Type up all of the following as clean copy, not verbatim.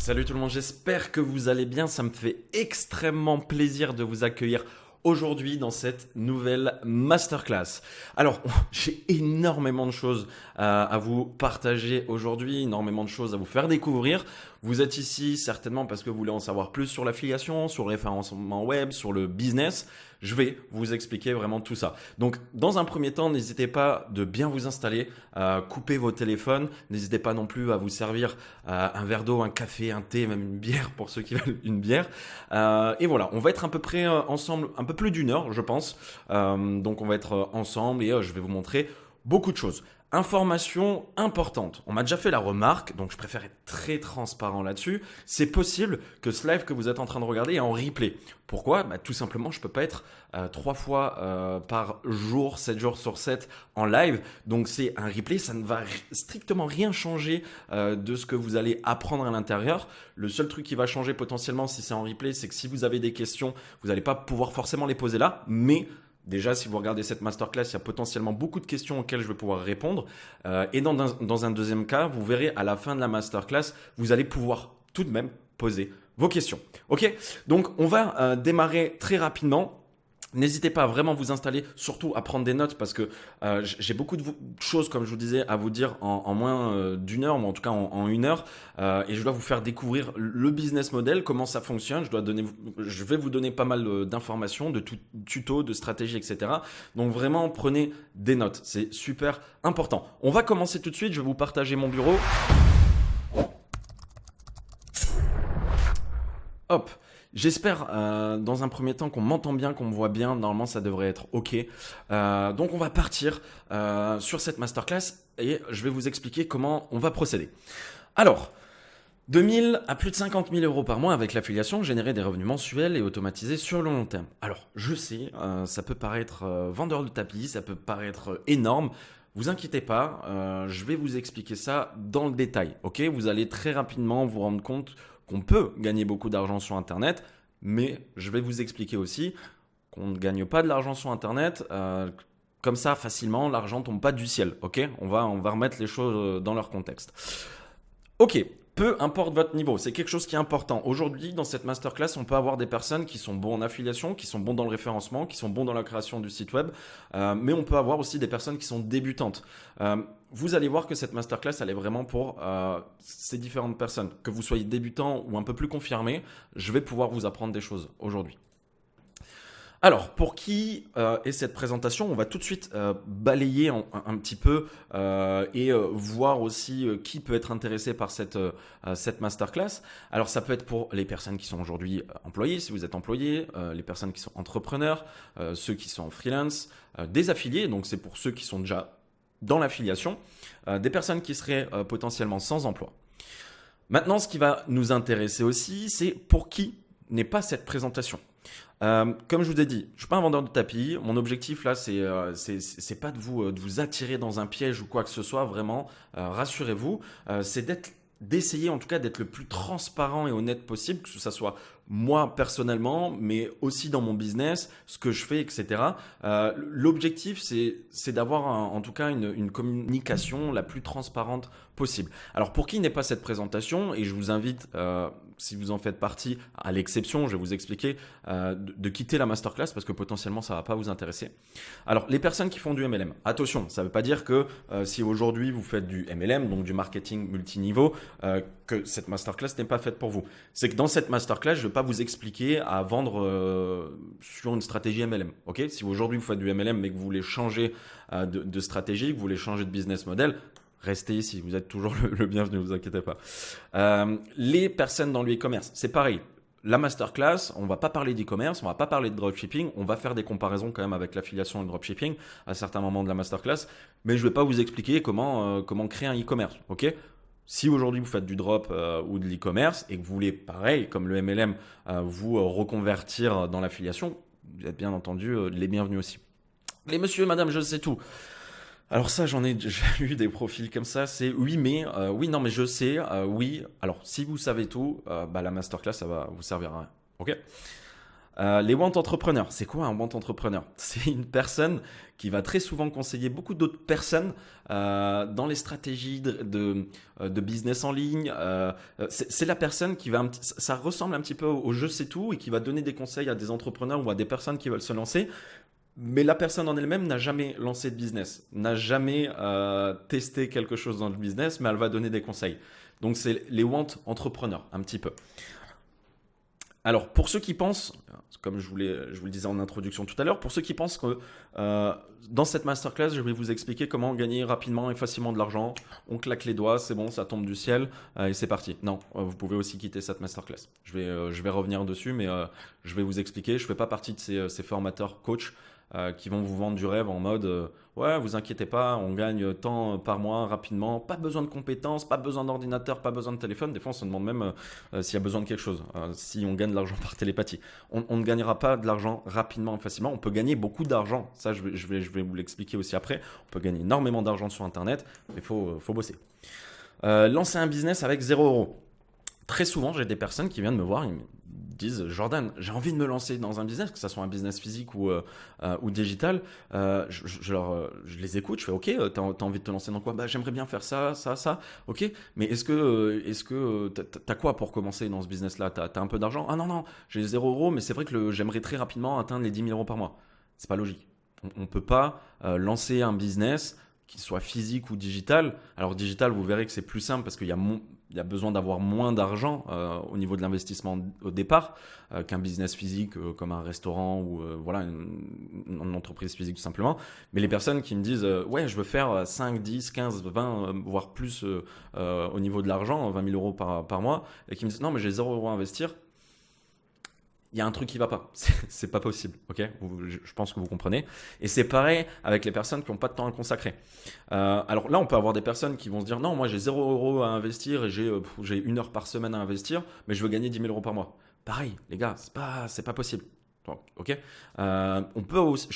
Salut tout le monde, j'espère que vous allez bien. Ça me fait extrêmement plaisir de vous accueillir aujourd'hui dans cette nouvelle masterclass. Alors, j'ai énormément de choses à vous partager aujourd'hui, énormément de choses à vous faire découvrir. Vous êtes ici certainement parce que vous voulez en savoir plus sur l'affiliation, sur le référencement web, sur le business. Je vais vous expliquer vraiment tout ça. Donc, dans un premier temps, n'hésitez pas de bien vous installer, couper vos téléphones. N'hésitez pas non plus à vous servir un verre d'eau, un café, un thé, même une bière pour ceux qui veulent une bière. Et voilà, on va être à peu près ensemble, un peu plus d'une heure, je pense. Donc, on va être ensemble et je vais vous montrer beaucoup de choses. Information importante. On m'a déjà fait la remarque, donc je préfère être très transparent là-dessus. C'est possible que ce live que vous êtes en train de regarder est en replay. Pourquoi ? Tout simplement, je peux pas être 3 fois par jour, 7 jours sur 7 en live. Donc c'est un replay, ça ne va strictement rien changer de ce que vous allez apprendre à l'intérieur. Le seul truc qui va changer potentiellement si c'est en replay, c'est que si vous avez des questions, vous n'allez pas pouvoir forcément les poser là, mais déjà, si vous regardez cette masterclass, il y a potentiellement beaucoup de questions auxquelles je vais pouvoir répondre. Et dans un deuxième cas, vous verrez à la fin de la masterclass, vous allez pouvoir tout de même poser vos questions. Ok ? Donc, on va démarrer très rapidement. N'hésitez pas à vraiment vous installer, surtout à prendre des notes parce que j'ai beaucoup de choses, comme je vous disais, à vous dire en moins d'une heure, ou en tout cas en une heure. Et je dois vous faire découvrir le business model, comment ça fonctionne. Je vais vous donner pas mal d'informations, de tutos, de stratégies, etc. Donc vraiment, prenez des notes. C'est super important. On va commencer tout de suite. Je vais vous partager mon bureau. Hop. J'espère dans un premier temps qu'on m'entend bien, qu'on me voit bien. Normalement, ça devrait être OK. Donc, on va partir sur cette masterclass et je vais vous expliquer comment on va procéder. Alors, 2000 à plus de 50 000 euros par mois avec l'affiliation, générer des revenus mensuels et automatisés sur le long terme. Alors, je sais, ça peut paraître vendeur de tapis, ça peut paraître énorme. Vous inquiétez pas, je vais vous expliquer ça dans le détail. OK ? Vous allez très rapidement vous rendre compte qu'on peut gagner beaucoup d'argent sur Internet, mais je vais vous expliquer aussi qu'on ne gagne pas de l'argent sur Internet comme ça facilement. L'argent ne tombe pas du ciel. OK ? On va remettre les choses dans leur contexte. OK. Peu importe votre niveau, c'est quelque chose qui est important. Aujourd'hui, dans cette masterclass, on peut avoir des personnes qui sont bons en affiliation, qui sont bons dans le référencement, qui sont bons dans la création du site web, mais on peut avoir aussi des personnes qui sont débutantes. Vous allez voir que cette masterclass, elle est vraiment pour ces différentes personnes. Que vous soyez débutant ou un peu plus confirmé, je vais pouvoir vous apprendre des choses aujourd'hui. Alors, pour qui est cette présentation, on va tout de suite balayer un petit peu et voir aussi qui peut être intéressé par cette masterclass. Alors, ça peut être pour les personnes qui sont aujourd'hui employées, si vous êtes employé, les personnes qui sont entrepreneurs, ceux qui sont en freelance, des affiliés, donc c'est pour ceux qui sont déjà dans l'affiliation, des personnes qui seraient potentiellement sans emploi. Maintenant, ce qui va nous intéresser aussi, c'est pour qui n'est pas cette présentation. Comme je vous ai dit, je ne suis pas un vendeur de tapis. Mon objectif là, c'est pas de vous attirer dans un piège ou quoi que ce soit. Vraiment, rassurez-vous, c'est d'essayer en tout cas d'être le plus transparent et honnête possible, que ce soit moi personnellement, mais aussi dans mon business, ce que je fais, etc. L'objectif, c'est d'avoir en tout cas une communication la plus transparente possible. Alors pour qui n'est pas cette présentation, et je vous invite, si vous en faites partie, à l'exception, je vais vous expliquer, de quitter la masterclass parce que potentiellement ça ne va pas vous intéresser. Alors les personnes qui font du MLM, attention, ça ne veut pas dire que si aujourd'hui vous faites du MLM, donc du marketing multiniveau, que cette masterclass n'est pas faite pour vous. C'est que dans cette masterclass, je ne vais pas vous expliquer à vendre sur une stratégie MLM. Okay ? Si aujourd'hui vous faites du MLM mais que vous voulez changer de stratégie, que vous voulez changer de business model, restez ici, vous êtes toujours le bienvenu, ne vous inquiétez pas. Les personnes dans le e-commerce, c'est pareil. La masterclass, on ne va pas parler d'e-commerce, on ne va pas parler de dropshipping, on va faire des comparaisons quand même avec l'affiliation et le dropshipping à certains moments de la masterclass, mais je ne vais pas vous expliquer comment créer un e-commerce. Ok ? Si aujourd'hui vous faites du drop ou de l'e-commerce et que vous voulez, pareil, comme le MLM, vous reconvertir dans l'affiliation, vous êtes bien entendu les bienvenus aussi. Les monsieur et madame, je sais tout. Alors ça, j'en ai déjà eu des profils comme ça, c'est oui, mais, oui, non, mais je sais, oui. Alors, si vous savez tout, la masterclass, ça va vous servir à rien. Ok ? Les want entrepreneurs, c'est quoi un want entrepreneur? C'est une personne qui va très souvent conseiller beaucoup d'autres personnes dans les stratégies de business en ligne. C'est la personne qui va, ça ressemble un petit peu au je sais tout et qui va donner des conseils à des entrepreneurs ou à des personnes qui veulent se lancer. Mais la personne en elle-même n'a jamais lancé de business, n'a jamais testé quelque chose dans le business, mais elle va donner des conseils. Donc c'est les want entrepreneurs un petit peu. Alors, pour ceux qui pensent, comme je vous le disais en introduction tout à l'heure, pour ceux qui pensent que dans cette masterclass, je vais vous expliquer comment gagner rapidement et facilement de l'argent, on claque les doigts, c'est bon, ça tombe du ciel et c'est parti. Non, vous pouvez aussi quitter cette masterclass. Je vais revenir dessus, mais je vais vous expliquer. Je ne fais pas partie de ces formateurs coach qui vont vous vendre du rêve en mode ouais, vous inquiétez pas, on gagne tant par mois rapidement, pas besoin de compétences, pas besoin d'ordinateur, pas besoin de téléphone. Des fois, on se demande même s'il y a besoin de quelque chose, si on gagne de l'argent par télépathie. On ne gagnera pas de l'argent rapidement et facilement. On peut gagner beaucoup d'argent. Ça, je vais vous l'expliquer aussi après. On peut gagner énormément d'argent sur Internet, mais il faut bosser. Lancer un business avec 0 €. Très souvent, j'ai des personnes qui viennent me voir, ils me disent Jordan, j'ai envie de me lancer dans un business, que ce soit un business physique ou digital. Je les écoute, je fais ok, t'as envie de te lancer dans quoi? Bah, j'aimerais bien faire ça, ça, ça. Ok, mais est-ce que t'as quoi pour commencer dans ce business-là? T'as un peu d'argent? Ah non, non, j'ai 0 €, mais c'est vrai que j'aimerais très rapidement atteindre les 10 000 € par mois. C'est pas logique. On ne peut pas lancer un business qu'il soit physique ou digital. Alors digital, vous verrez que c'est plus simple parce qu'il y a besoin d'avoir moins d'argent au niveau de l'investissement au départ qu'un business physique comme un restaurant ou voilà une entreprise physique tout simplement. Mais les personnes qui me disent ouais, je veux faire 5, 10, 15, 20 voire plus au niveau de l'argent, 20 000 € par mois, et qui me disent non mais j'ai 0 € à investir, il y a un truc qui va pas. C'est pas possible, ok? Je pense que vous comprenez. Et c'est pareil avec les personnes qui n'ont pas de temps à consacrer. Alors là, on peut avoir des personnes qui vont se dire non, moi j'ai 0 € à investir et j'ai 1 heure par semaine à investir, mais je veux gagner 10 000 € par mois. Pareil, les gars, c'est pas possible. Ok. On peut aussi,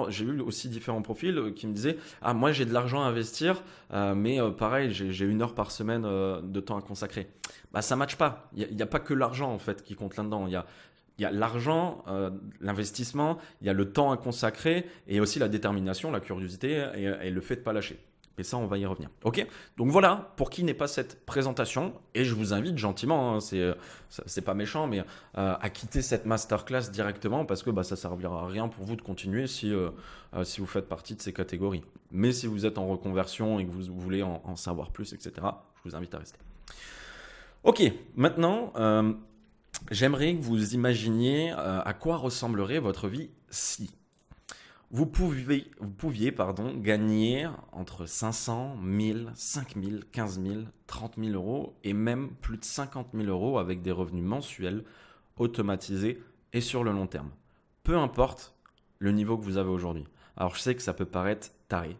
j'ai eu aussi différents profils qui me disaient ah moi j'ai de l'argent à investir, mais pareil j'ai 1 heure par semaine de temps à consacrer. Bah ça matche pas. Il y a pas que l'argent en fait qui compte là-dedans. Il y a l'argent, l'investissement, il y a le temps à consacrer et aussi la détermination, la curiosité et le fait de ne pas lâcher. Et ça, on va y revenir. Ok? Donc voilà, pour qui n'est pas cette présentation, et je vous invite gentiment, hein, c'est pas méchant, mais à quitter cette masterclass directement parce que ça ne servira à rien pour vous de continuer si vous faites partie de ces catégories. Mais si vous êtes en reconversion et que vous voulez en savoir plus, etc., je vous invite à rester. Ok, maintenant... j'aimerais que vous imaginiez à quoi ressemblerait votre vie si vous pouviez gagner entre 500, 1000, 5000, 15 000, 30 000 € et même plus de 50 000 € avec des revenus mensuels automatisés et sur le long terme. Peu importe le niveau que vous avez aujourd'hui. Alors je sais que ça peut paraître taré.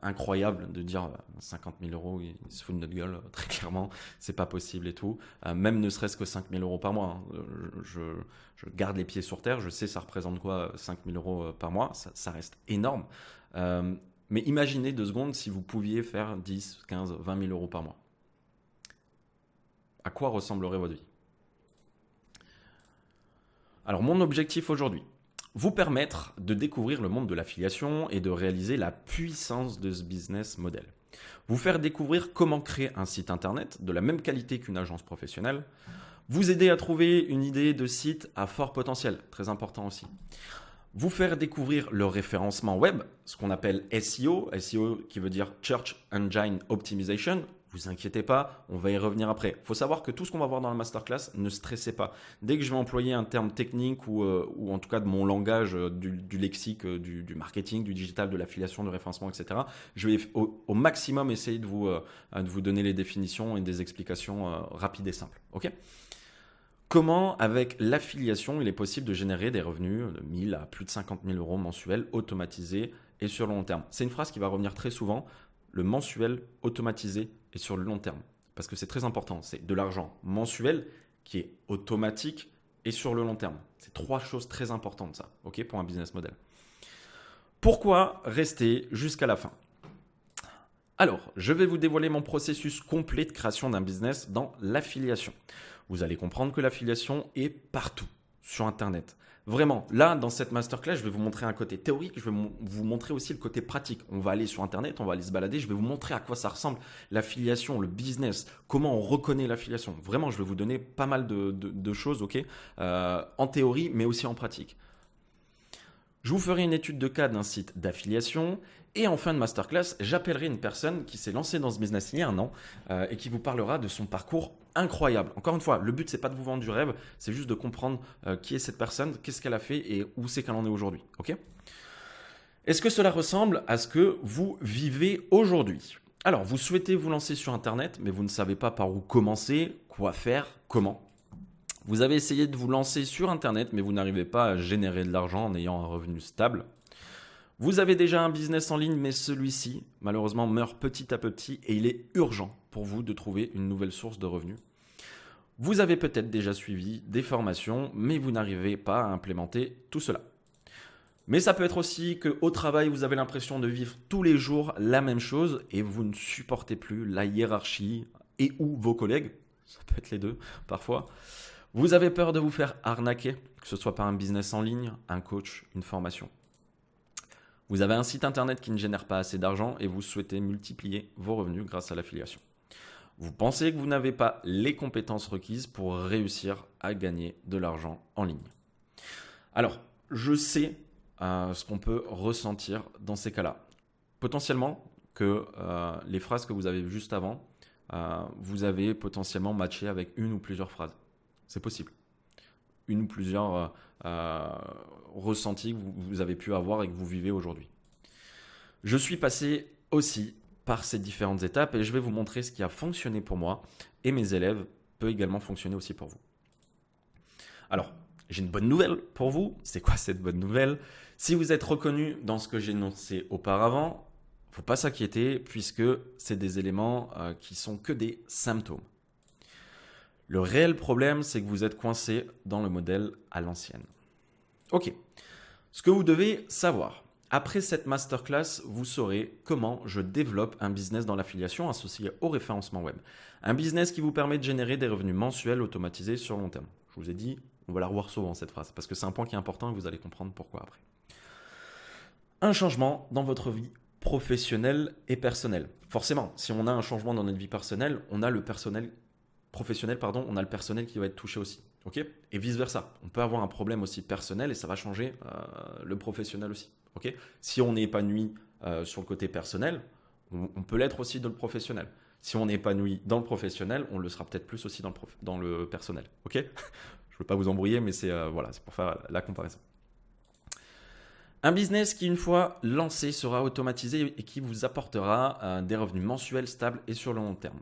Incroyable de dire 50 000 €, il se fout de notre gueule, très clairement, c'est pas possible et tout. Même ne serait-ce que 5 000 € par mois. Hein. Je garde les pieds sur terre, je sais ça représente quoi 5 000 € par mois, ça reste énorme. Mais imaginez 2 secondes si vous pouviez faire 10, 15, 20 000 € par mois. À quoi ressemblerait votre vie? Alors mon objectif aujourd'hui, vous permettre de découvrir le monde de l'affiliation et de réaliser la puissance de ce business model. Vous faire découvrir comment créer un site internet de la même qualité qu'une agence professionnelle. Vous aider à trouver une idée de site à fort potentiel, très important aussi. Vous faire découvrir le référencement web, ce qu'on appelle SEO, SEO qui veut dire Search Engine Optimization. Vous inquiétez pas, on va y revenir après. Il faut savoir que tout ce qu'on va voir dans la masterclass, ne stressez pas. Dès que je vais employer un terme technique ou en tout cas de mon langage, du lexique, du marketing, du digital, de l'affiliation, du référencement, etc., je vais au maximum essayer de vous donner les définitions et des explications rapides et simples. Ok ? Comment, avec l'affiliation, il est possible de générer des revenus de 1000 à plus de 50 000 € mensuels automatisés et sur le long terme. C'est une phrase qui va revenir très souvent, le mensuel automatisé et sur le long terme. Parce que c'est très important, c'est de l'argent mensuel qui est automatique et sur le long terme. C'est 3 choses très importantes ça, ok, pour un business model. Pourquoi rester jusqu'à la fin ? Alors, je vais vous dévoiler mon processus complet de création d'un business dans l'affiliation. Vous allez comprendre que l'affiliation est partout. sur Internet. Vraiment, là, dans cette masterclass, je vais vous montrer un côté théorique, je vais vous montrer aussi le côté pratique. On va aller sur Internet, on va aller se balader, je vais vous montrer à quoi ça ressemble, l'affiliation, le business, comment on reconnaît l'affiliation. Vraiment, je vais vous donner pas mal de choses, ok, en théorie, mais aussi en pratique. Je vous ferai une étude de cas d'un site d'affiliation et en fin de masterclass, j'appellerai une personne qui s'est lancée dans ce business il y a un an et qui vous parlera de son parcours incroyable. Encore une fois, le but, c'est pas de vous vendre du rêve, c'est juste de comprendre qui est cette personne, qu'est-ce qu'elle a fait et où c'est qu'elle en est aujourd'hui. Ok ? Est-ce que cela ressemble à ce que vous vivez aujourd'hui ? Alors, vous souhaitez vous lancer sur Internet, mais vous ne savez pas par où commencer, quoi faire, comment. Vous avez essayé de vous lancer sur Internet, mais vous n'arrivez pas à générer de l'argent en ayant un revenu stable. Vous avez déjà un business en ligne, mais celui-ci, malheureusement, meurt petit à petit et il est urgent pour vous de trouver une nouvelle source de revenus. Vous avez peut-être déjà suivi des formations, mais vous n'arrivez pas à implémenter tout cela. Mais ça peut être aussi qu'au travail, vous avez l'impression de vivre tous les jours la même chose et vous ne supportez plus la hiérarchie et ou vos collègues. Ça peut être les deux parfois. Vous avez peur de vous faire arnaquer, que ce soit par un business en ligne, un coach, une formation. Vous avez un site internet qui ne génère pas assez d'argent et vous souhaitez multiplier vos revenus grâce à l'affiliation. Vous pensez que vous n'avez pas les compétences requises pour réussir à gagner de l'argent en ligne. Alors, je sais ce qu'on peut ressentir dans ces cas-là. Potentiellement que les phrases que vous avez vues juste avant, vous avez potentiellement matché avec une ou plusieurs phrases. C'est possible. Une ou plusieurs ressentis que vous avez pu avoir et que vous vivez aujourd'hui. Je suis passé aussi par ces différentes étapes et je vais vous montrer ce qui a fonctionné pour moi et mes élèves peut également fonctionner aussi pour vous. Alors, j'ai une bonne nouvelle pour vous. C'est quoi cette bonne nouvelle ? Si vous êtes reconnu dans ce que j'ai énoncé auparavant, il ne faut pas s'inquiéter puisque c'est des éléments qui sont que des symptômes. Le réel problème, c'est que vous êtes coincé dans le modèle à l'ancienne. Ok, ce que vous devez savoir, après cette masterclass, vous saurez comment je développe un business dans l'affiliation associé au référencement web. Un business qui vous permet de générer des revenus mensuels automatisés sur long terme. Je vous ai dit, on va la revoir souvent cette phrase parce que c'est un point qui est important et vous allez comprendre pourquoi après. Un changement dans votre vie professionnelle et personnelle. Forcément, si on a un changement dans notre vie personnelle, on a le personnel on a le personnel qui va être touché aussi. Okay ? Et vice-versa. On peut avoir un problème aussi personnel et ça va changer le professionnel aussi. Okay ? Si on est épanoui sur le côté personnel, on peut l'être aussi dans le professionnel. Si on est épanoui dans le professionnel, on le sera peut-être plus aussi dans le personnel. Okay ? Je ne veux pas vous embrouiller, mais c'est pour faire la comparaison. Un business qui, une fois lancé, sera automatisé et qui vous apportera des revenus mensuels stables et sur le long terme.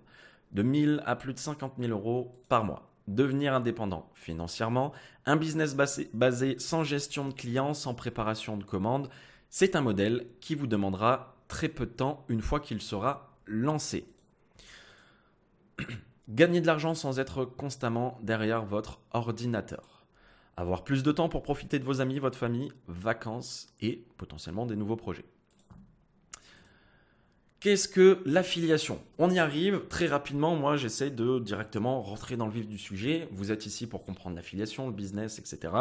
De 1 000 à plus de 50 000 euros par mois. Devenir indépendant financièrement, un business basé sans gestion de clients, sans préparation de commandes, c'est un modèle qui vous demandera très peu de temps une fois qu'il sera lancé. Gagner de l'argent sans être constamment derrière votre ordinateur. Avoir plus de temps pour profiter de vos amis, votre famille, vacances et potentiellement des nouveaux projets. Qu'est-ce que l'affiliation ? On y arrive très rapidement. Moi, j'essaie de directement rentrer dans le vif du sujet. Vous êtes ici pour comprendre l'affiliation, le business, etc.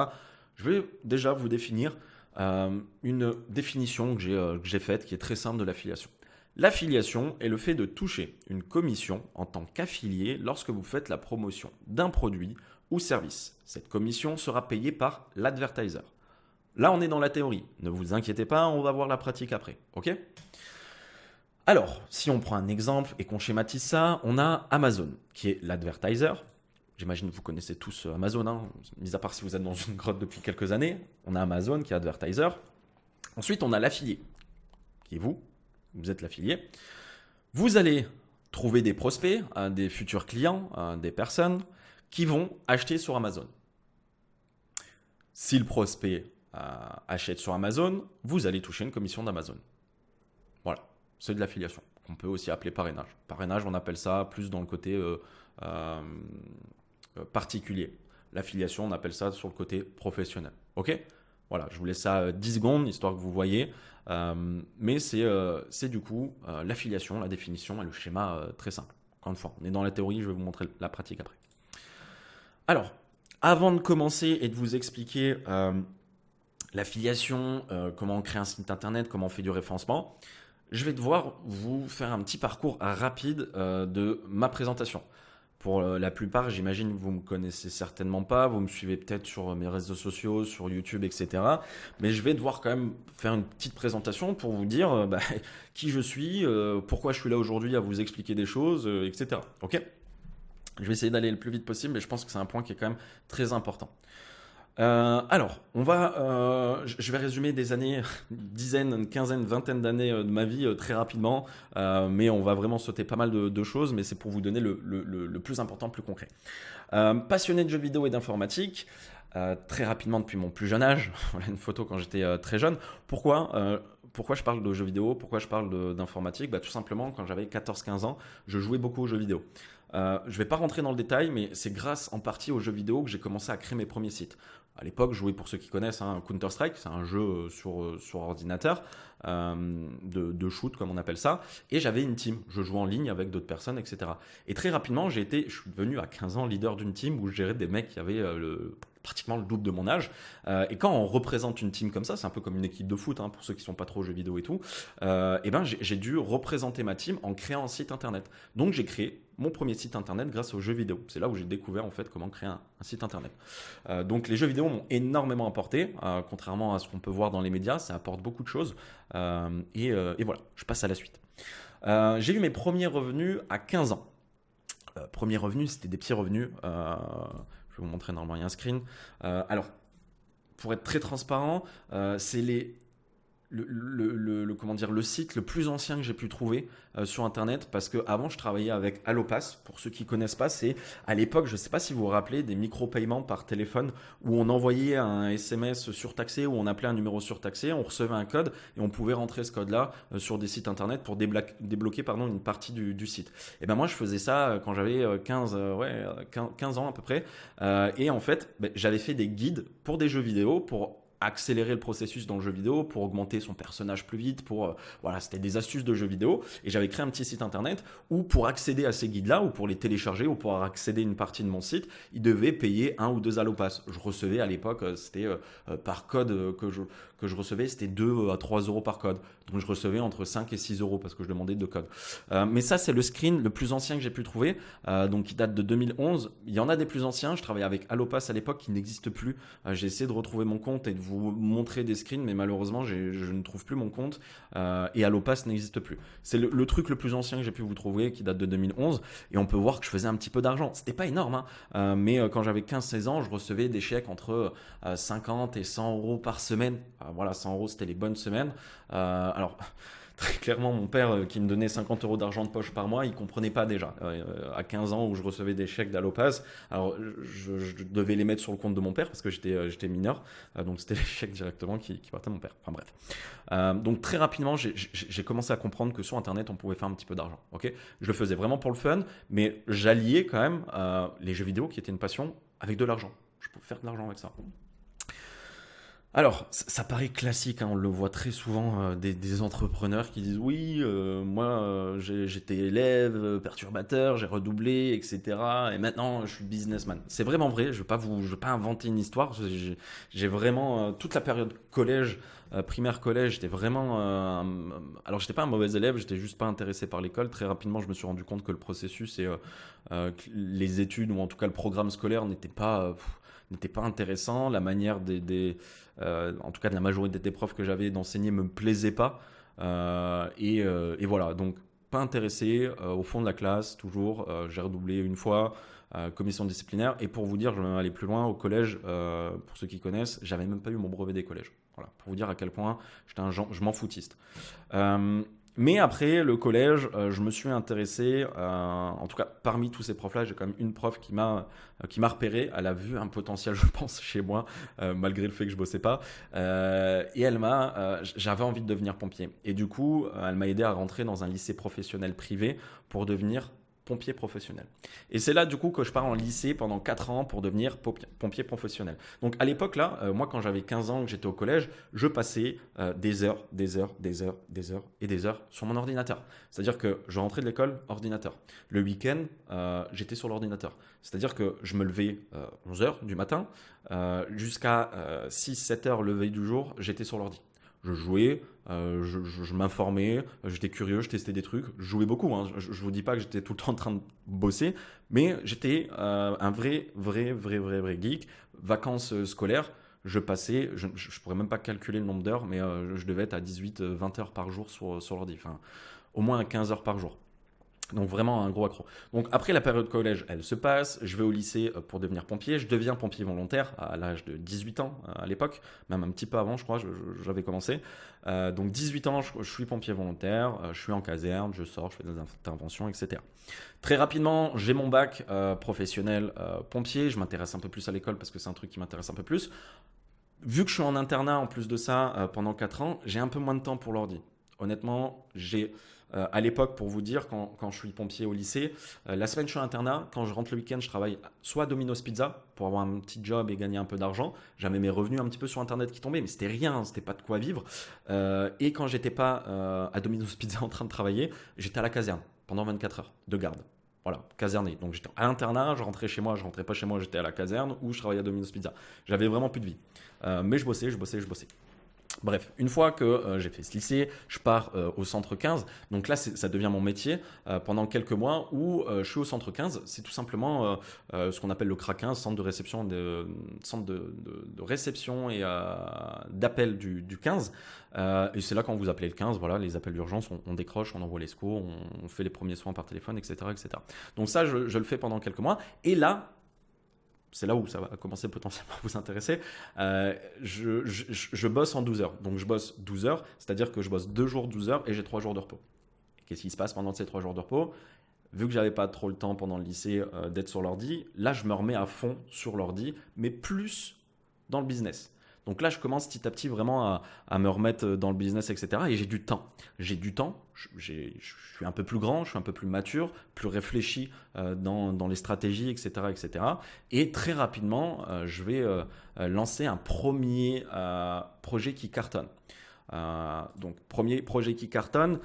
Je vais déjà vous définir une définition que j'ai faite qui est très simple de l'affiliation. L'affiliation est le fait de toucher une commission en tant qu'affilié lorsque vous faites la promotion d'un produit ou service. Cette commission sera payée par l'advertiser. Là, on est dans la théorie. Ne vous inquiétez pas, on va voir la pratique après. Ok ? Alors, si on prend un exemple et qu'on schématise ça, on a Amazon, qui est l'advertiser. J'imagine que vous connaissez tous Amazon, hein, mis à part si vous êtes dans une grotte depuis quelques années. On a Amazon qui est advertiser. Ensuite, on a l'affilié, qui est vous. Vous êtes l'affilié. Vous allez trouver des prospects, des futurs clients, des personnes qui vont acheter sur Amazon. Si le prospect achète sur Amazon, vous allez toucher une commission d'Amazon. Voilà. C'est de l'affiliation, qu'on peut aussi appeler parrainage. Parrainage, on appelle ça plus dans le côté particulier. L'affiliation, on appelle ça sur le côté professionnel. Ok ? Voilà, je vous laisse ça 10 secondes, histoire que vous voyez. Mais c'est du coup l'affiliation, la définition et le schéma très simple. Encore une fois, on est dans la théorie, je vais vous montrer la pratique après. Alors, Avant de commencer et de vous expliquer l'affiliation, comment on crée un site internet, comment on fait du référencement, je vais devoir vous faire un petit parcours rapide de ma présentation. Pour la plupart, j'imagine que vous me connaissez certainement pas, vous me suivez peut-être sur mes réseaux sociaux, sur YouTube, etc. Mais je vais devoir quand même faire une petite présentation pour vous dire qui je suis, pourquoi je suis là aujourd'hui à vous expliquer des choses, etc. Ok? Je vais essayer d'aller le plus vite possible, mais je pense que c'est un point qui est quand même très important. Alors, je vais résumer des années, une dizaine, une quinzaine, une vingtaine d'années de ma vie très rapidement, mais on va vraiment sauter pas mal de choses, mais c'est pour vous donner le plus important, le plus concret. Passionné de jeux vidéo et d'informatique, très rapidement depuis mon plus jeune âge, voilà une photo quand j'étais très jeune. Pourquoi je parle de jeux vidéo? Pourquoi je parle d'informatique? Tout simplement, quand j'avais 14-15 ans, je jouais beaucoup aux jeux vidéo. Je ne vais pas rentrer dans le détail, mais c'est grâce en partie aux jeux vidéo que j'ai commencé à créer mes premiers sites. À l'époque, je jouais, pour ceux qui connaissent, Counter-Strike, c'est un jeu sur ordinateur, de shoot comme on appelle ça, et j'avais une team, je jouais en ligne avec d'autres personnes, etc. Et très rapidement, je suis devenu à 15 ans leader d'une team où je gérais des mecs qui avaient pratiquement le double de mon âge. Et quand on représente une team comme ça, c'est un peu comme une équipe de foot, pour ceux qui ne sont pas trop jeux vidéo et tout, j'ai dû représenter ma team en créant un site internet. Donc j'ai créé mon premier site internet grâce aux jeux vidéo. C'est là où j'ai découvert en fait comment créer un site internet. Donc les jeux vidéo m'ont énormément apporté, contrairement à ce qu'on peut voir dans les médias, ça apporte beaucoup de choses. Et voilà, je passe à la suite. J'ai eu mes premiers revenus à 15 ans. Premiers revenus, c'était des petits revenus. Je vais vous montrer, normalement il y a un screen. Alors, pour être très transparent, c'est le site le plus ancien que j'ai pu trouver sur internet, parce que avant je travaillais avec Allopass. Pour ceux qui connaissent pas, c'est à l'époque, je sais pas si vous vous rappelez, des micro-paiements par téléphone où on envoyait un SMS surtaxé, où on appelait un numéro surtaxé, on recevait un code et on pouvait rentrer ce code là sur des sites internet pour débloquer une partie du site. Et ben moi je faisais ça quand j'avais 15 ans à peu près, et en fait j'avais fait des guides pour des jeux vidéo pour accélérer le processus dans le jeu vidéo, pour augmenter son personnage plus vite, voilà, c'était des astuces de jeux vidéo, et j'avais créé un petit site internet où pour accéder à ces guides-là, ou pour les télécharger, ou pour accéder à une partie de mon site, il devait payer 1 ou 2 Allopass. Je recevais à l'époque, c'était par code que je recevais, c'était 2 à 3 euros par code. Donc je recevais entre 5 et 6 euros parce que je demandais 2 codes. Mais ça, c'est le screen le plus ancien que j'ai pu trouver, donc qui date de 2011. Il y en a des plus anciens, je travaillais avec Allopass à l'époque qui n'existe plus. J'ai essayé de retrouver mon compte et de vous montrer des screens, mais malheureusement, je ne trouve plus mon compte, et Allopass n'existe plus. C'est le truc le plus ancien que j'ai pu vous trouver qui date de 2011, et on peut voir que je faisais un petit peu d'argent. C'était pas énorme, mais quand j'avais 15-16 ans, je recevais des chèques entre 50 et 100 euros par semaine. Voilà, 100 euros, c'était les bonnes semaines. Alors, très clairement, mon père qui me donnait 50 euros d'argent de poche par mois, il comprenait pas déjà. À 15 ans où je recevais des chèques d'Allopass, alors je devais les mettre sur le compte de mon père parce que j'étais mineur, donc c'était les chèques directement qui partaient à mon père. Enfin bref. Donc très rapidement, j'ai commencé à comprendre que sur Internet, on pouvait faire un petit peu d'argent. Ok, je le faisais vraiment pour le fun, mais j'alliais quand même les jeux vidéo, qui étaient une passion, avec de l'argent. Je pouvais faire de l'argent avec ça. Alors, ça paraît classique, on le voit très souvent, des entrepreneurs qui disent oui, moi j'étais élève, perturbateur, j'ai redoublé, etc. Et maintenant je suis businessman. C'est vraiment vrai, je vais pas inventer une histoire. J'ai vraiment toute la période collège, primaire collège, j'étais vraiment. Alors j'étais pas un mauvais élève, j'étais juste pas intéressé par l'école. Très rapidement, je me suis rendu compte que le processus et que les études, ou en tout cas le programme scolaire, n'était pas intéressant. La manière en tout cas de la majorité des profs que j'avais d'enseigner me plaisait pas. Et voilà, donc pas intéressé, au fond de la classe, toujours. J'ai redoublé une fois, commission disciplinaire. Et pour vous dire, je vais même aller plus loin, au collège, pour ceux qui connaissent, j'avais même pas eu mon brevet des collèges. Voilà, pour vous dire à quel point j'étais je m'en foutiste. Mais après le collège, je me suis intéressé, en tout cas parmi tous ces profs-là, j'ai quand même une prof qui m'a repéré. Elle a vu un potentiel, je pense, chez moi, malgré le fait que je bossais pas. Et j'avais envie de devenir pompier. Et du coup, elle m'a aidé à rentrer dans un lycée professionnel privé pour devenir pompier professionnel. Et c'est là du coup que je pars en lycée pendant 4 ans pour devenir pompier professionnel. Donc à l'époque là, moi quand j'avais 15 ans, que j'étais au collège, je passais des heures, des heures, des heures, des heures et des heures sur mon ordinateur. C'est-à-dire que je rentrais de l'école, ordinateur. Le week-end, j'étais sur l'ordinateur. C'est-à-dire que je me levais 11 heures du matin, jusqu'à 6-7 heures le veille du jour, j'étais sur l'ordi. Je jouais, je m'informais, j'étais curieux, je testais des trucs, je jouais beaucoup, hein. Je ne vous dis pas que j'étais tout le temps en train de bosser, mais j'étais un vrai geek. Vacances scolaires, je passais, je ne pourrais même pas calculer le nombre d'heures, mais je devais être à 18-20 heures par jour sur l'ordi, enfin au moins 15 heures par jour. Donc vraiment un gros accro. Donc après la période collège, elle se passe, je vais au lycée pour devenir pompier, je deviens pompier volontaire à l'âge de 18 ans à l'époque, même un petit peu avant je crois, j'avais commencé. Donc 18 ans, je suis pompier volontaire, je suis en caserne, je sors, je fais des interventions, etc. Très rapidement, j'ai mon bac professionnel pompier, je m'intéresse un peu plus à l'école parce que c'est un truc qui m'intéresse un peu plus. Vu que je suis en internat en plus de ça pendant 4 ans, j'ai un peu moins de temps pour l'ordi. Honnêtement, à l'époque, pour vous dire, quand je suis pompier au lycée, la semaine je suis à internat, quand je rentre le week-end, je travaille soit à Domino's Pizza pour avoir un petit job et gagner un peu d'argent. J'avais mes revenus un petit peu sur internet qui tombaient, mais c'était rien, hein, c'était pas de quoi vivre. Et quand j'étais pas à Domino's Pizza en train de travailler, j'étais à la caserne pendant 24 heures de garde. Voilà, caserné. Donc j'étais à l'internat, je rentrais chez moi, je rentrais pas chez moi, j'étais à la caserne ou je travaillais à Domino's Pizza. J'avais vraiment plus de vie. Mais je bossais. Bref, une fois que j'ai fait ce lycée, je pars au centre 15. Donc là, ça devient mon métier pendant quelques mois où je suis au centre 15. C'est tout simplement ce qu'on appelle le CRA 15, centre de réception, centre de réception et d'appel du 15. Et c'est là quand vous appelez le 15, voilà, les appels d'urgence, on décroche, on envoie les secours, on fait les premiers soins par téléphone, etc. Donc ça, je le fais pendant quelques mois. Et là, c'est là où ça va commencer potentiellement à vous intéresser. Je bosse en 12 heures. Donc je bosse 12 heures, c'est-à-dire que je bosse 2 jours 12 heures et j'ai 3 jours de repos. Qu'est-ce qui se passe pendant ces 3 jours de repos? Vu que j'avais pas trop le temps pendant le lycée d'être sur l'ordi, là je me remets à fond sur l'ordi, mais plus dans le business. Donc là, je commence petit à petit vraiment à me remettre dans le business, etc. Et j'ai du temps. Je suis un peu plus grand, je suis un peu plus mature, plus réfléchi dans les stratégies, etc., etc. Et très rapidement, je vais lancer un premier projet qui cartonne. Donc, premier projet qui cartonne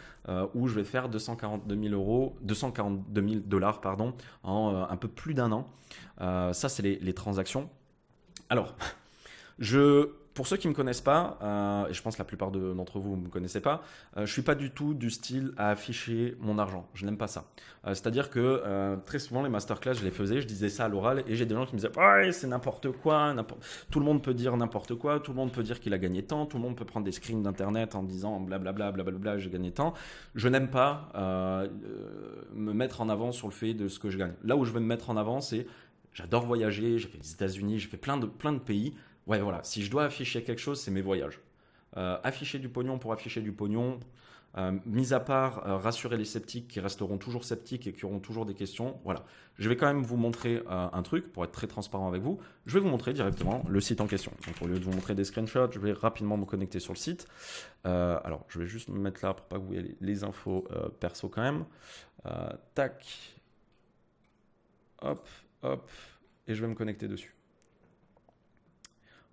où je vais faire 242 000 dollars pardon, en un peu plus d'un an. Ça, c'est les transactions. Alors, pour ceux qui ne me connaissent pas, et je pense que la plupart d'entre vous ne me connaissez pas, je ne suis pas du tout du style à afficher mon argent. Je n'aime pas ça. C'est-à-dire que très souvent, les masterclass, je les faisais, je disais ça à l'oral, et j'ai des gens qui me disaient ouais, c'est n'importe quoi, tout le monde peut dire n'importe quoi, tout le monde peut dire qu'il a gagné tant, tout le monde peut prendre des screens d'internet en disant blablabla, blablabla, j'ai gagné tant. Je n'aime pas me mettre en avant sur le fait de ce que je gagne. Là où je veux me mettre en avant, c'est j'adore voyager, j'ai fait les États-Unis, j'ai fait plein de pays. Ouais, voilà, si je dois afficher quelque chose, c'est mes voyages. Afficher du pognon pour afficher du pognon, mis à part rassurer les sceptiques qui resteront toujours sceptiques et qui auront toujours des questions. Voilà, je vais quand même vous montrer un truc pour être très transparent avec vous. Je vais vous montrer directement le site en question. Donc au lieu de vous montrer des screenshots, je vais rapidement me connecter sur le site. Alors, je vais juste me mettre là pour pas que vous ayez les infos perso quand même. Tac, hop, et je vais me connecter dessus.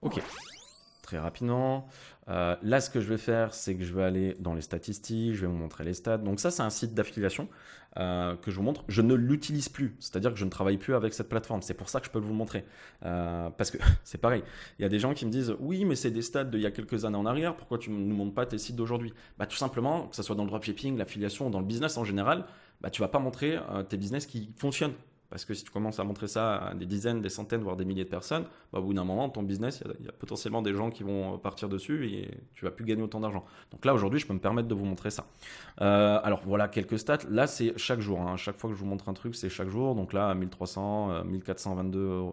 Ok, très rapidement. Là, ce que je vais faire, c'est que je vais aller dans les statistiques, je vais vous montrer les stats. Donc ça, c'est un site d'affiliation que je vous montre. Je ne l'utilise plus, c'est-à-dire que je ne travaille plus avec cette plateforme. C'est pour ça que je peux vous le montrer. Parce que c'est pareil, il y a des gens qui me disent « Oui, mais c'est des stats d'il y a quelques années en arrière, pourquoi tu ne nous montres pas tes sites d'aujourd'hui ?» Bah, tout simplement, que ce soit dans le dropshipping, l'affiliation ou dans le business en général, bah, tu ne vas pas montrer tes business qui fonctionnent. Parce que si tu commences à montrer ça à des dizaines, des centaines, voire des milliers de personnes, bah, au bout d'un moment, ton business, il y a potentiellement des gens qui vont partir dessus et tu vas plus gagner autant d'argent. Donc là, aujourd'hui, je peux me permettre de vous montrer ça. Alors voilà quelques stats. Là, c'est chaque jour. Hein. Chaque fois que je vous montre un truc, c'est chaque jour. Donc là, 1300, 1422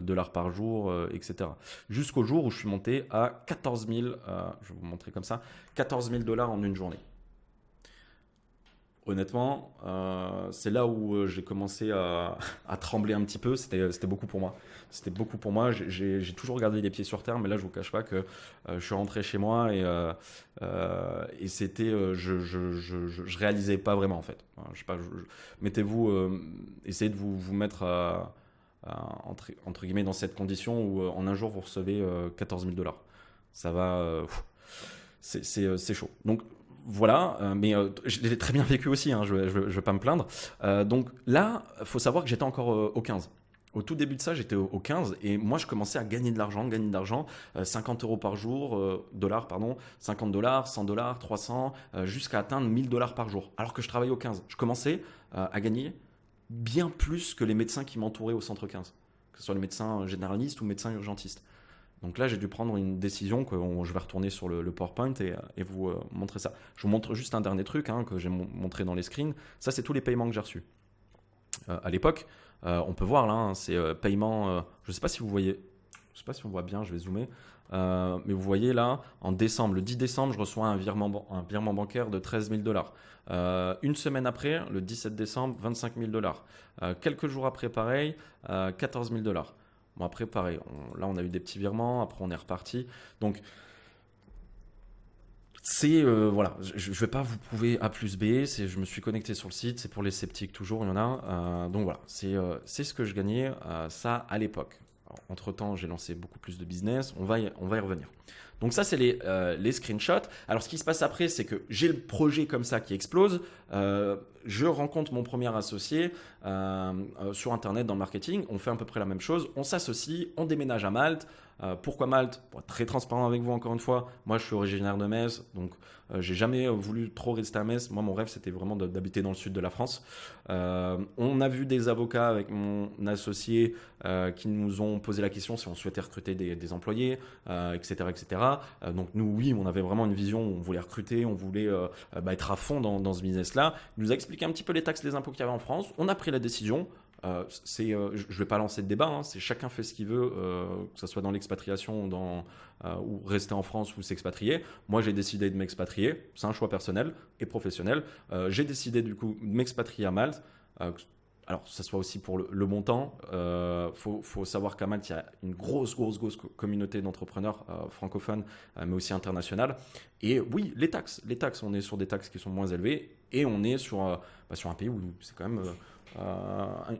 dollars par jour, etc. Jusqu'au jour où je suis monté à 14 000, je vais vous montrer comme ça, 14 000 dollars en une journée. Honnêtement, c'est là où j'ai commencé à trembler un petit peu. C'était beaucoup pour moi. C'était beaucoup pour moi. J'ai toujours gardé les pieds sur terre, mais là, je vous cache pas que je suis rentré chez moi et c'était, je réalisais pas vraiment en fait. Je sais pas, mettez-vous, essayez de vous mettre entre guillemets dans cette condition où en un jour vous recevez 14 000 $. Ça va, c'est chaud. Donc voilà, mais je l'ai très bien vécu aussi, hein, je ne vais pas me plaindre. Donc là, il faut savoir que j'étais encore au 15. Au tout début de ça, j'étais au 15 et moi, je commençais à gagner de l'argent, 50 euros par jour, dollars, pardon, 50 $, 100 $, 300, jusqu'à atteindre 1000 $ par jour, alors que je travaillais au 15. Je commençais à gagner bien plus que les médecins qui m'entouraient au centre 15, que ce soit les médecins généralistes ou médecins urgentistes. Donc là, j'ai dû prendre une décision que je vais retourner sur le PowerPoint et vous montrer ça. Je vous montre juste un dernier truc hein, que j'ai montré dans les screens. Ça, c'est tous les paiements que j'ai reçus. À l'époque, on peut voir là, hein, c'est paiement. Je ne sais pas si vous voyez. Je ne sais pas si on voit bien, je vais zoomer. Mais vous voyez là, en décembre, le 10 décembre, je reçois un virement bancaire de 13 000 $. Une semaine après, le 17 décembre, 25 000 $. Quelques jours après, pareil, 14 000 $. Bon, après, pareil, là, on a eu des petits virements, après, on est reparti. Donc, c'est, voilà, je ne vais pas vous prouver A plus B, je me suis connecté sur le site, c'est pour les sceptiques toujours, il y en a. Donc, voilà, c'est ce que je gagnais, ça, à l'époque. Entre-temps, j'ai lancé beaucoup plus de business, on va y revenir. Donc ça, c'est les screenshots. Alors, ce qui se passe après, c'est que j'ai le projet comme ça qui explose. Je rencontre mon premier associé sur Internet dans le marketing. On fait à peu près la même chose. On s'associe, on déménage à Malte. Pourquoi Malte? Pour être très transparent avec vous encore une fois, moi je suis originaire de Metz, donc j'ai jamais voulu trop rester à Metz. Moi mon rêve c'était vraiment d'habiter dans le sud de la France. On a vu des avocats avec mon associé qui nous ont posé la question si on souhaitait recruter des employés, etc. etc. Donc nous oui, on avait vraiment une vision, on voulait recruter, on voulait être à fond dans ce business-là. Il nous a expliqué un petit peu les taxes, les impôts qu'il y avait en France. On a pris la décision. Je ne vais pas lancer de débat, hein, c'est chacun fait ce qu'il veut, que ce soit dans l'expatriation ou rester en France ou s'expatrier. Moi, j'ai décidé de m'expatrier, c'est un choix personnel et professionnel. J'ai décidé du coup de m'expatrier à Malte. Alors, ça soit aussi pour le montant. Faut savoir qu'à Malte, il y a une grosse communauté d'entrepreneurs francophones, mais aussi internationales. Et oui, les taxes, on est sur des taxes qui sont moins élevées et on est sur un pays où c'est quand même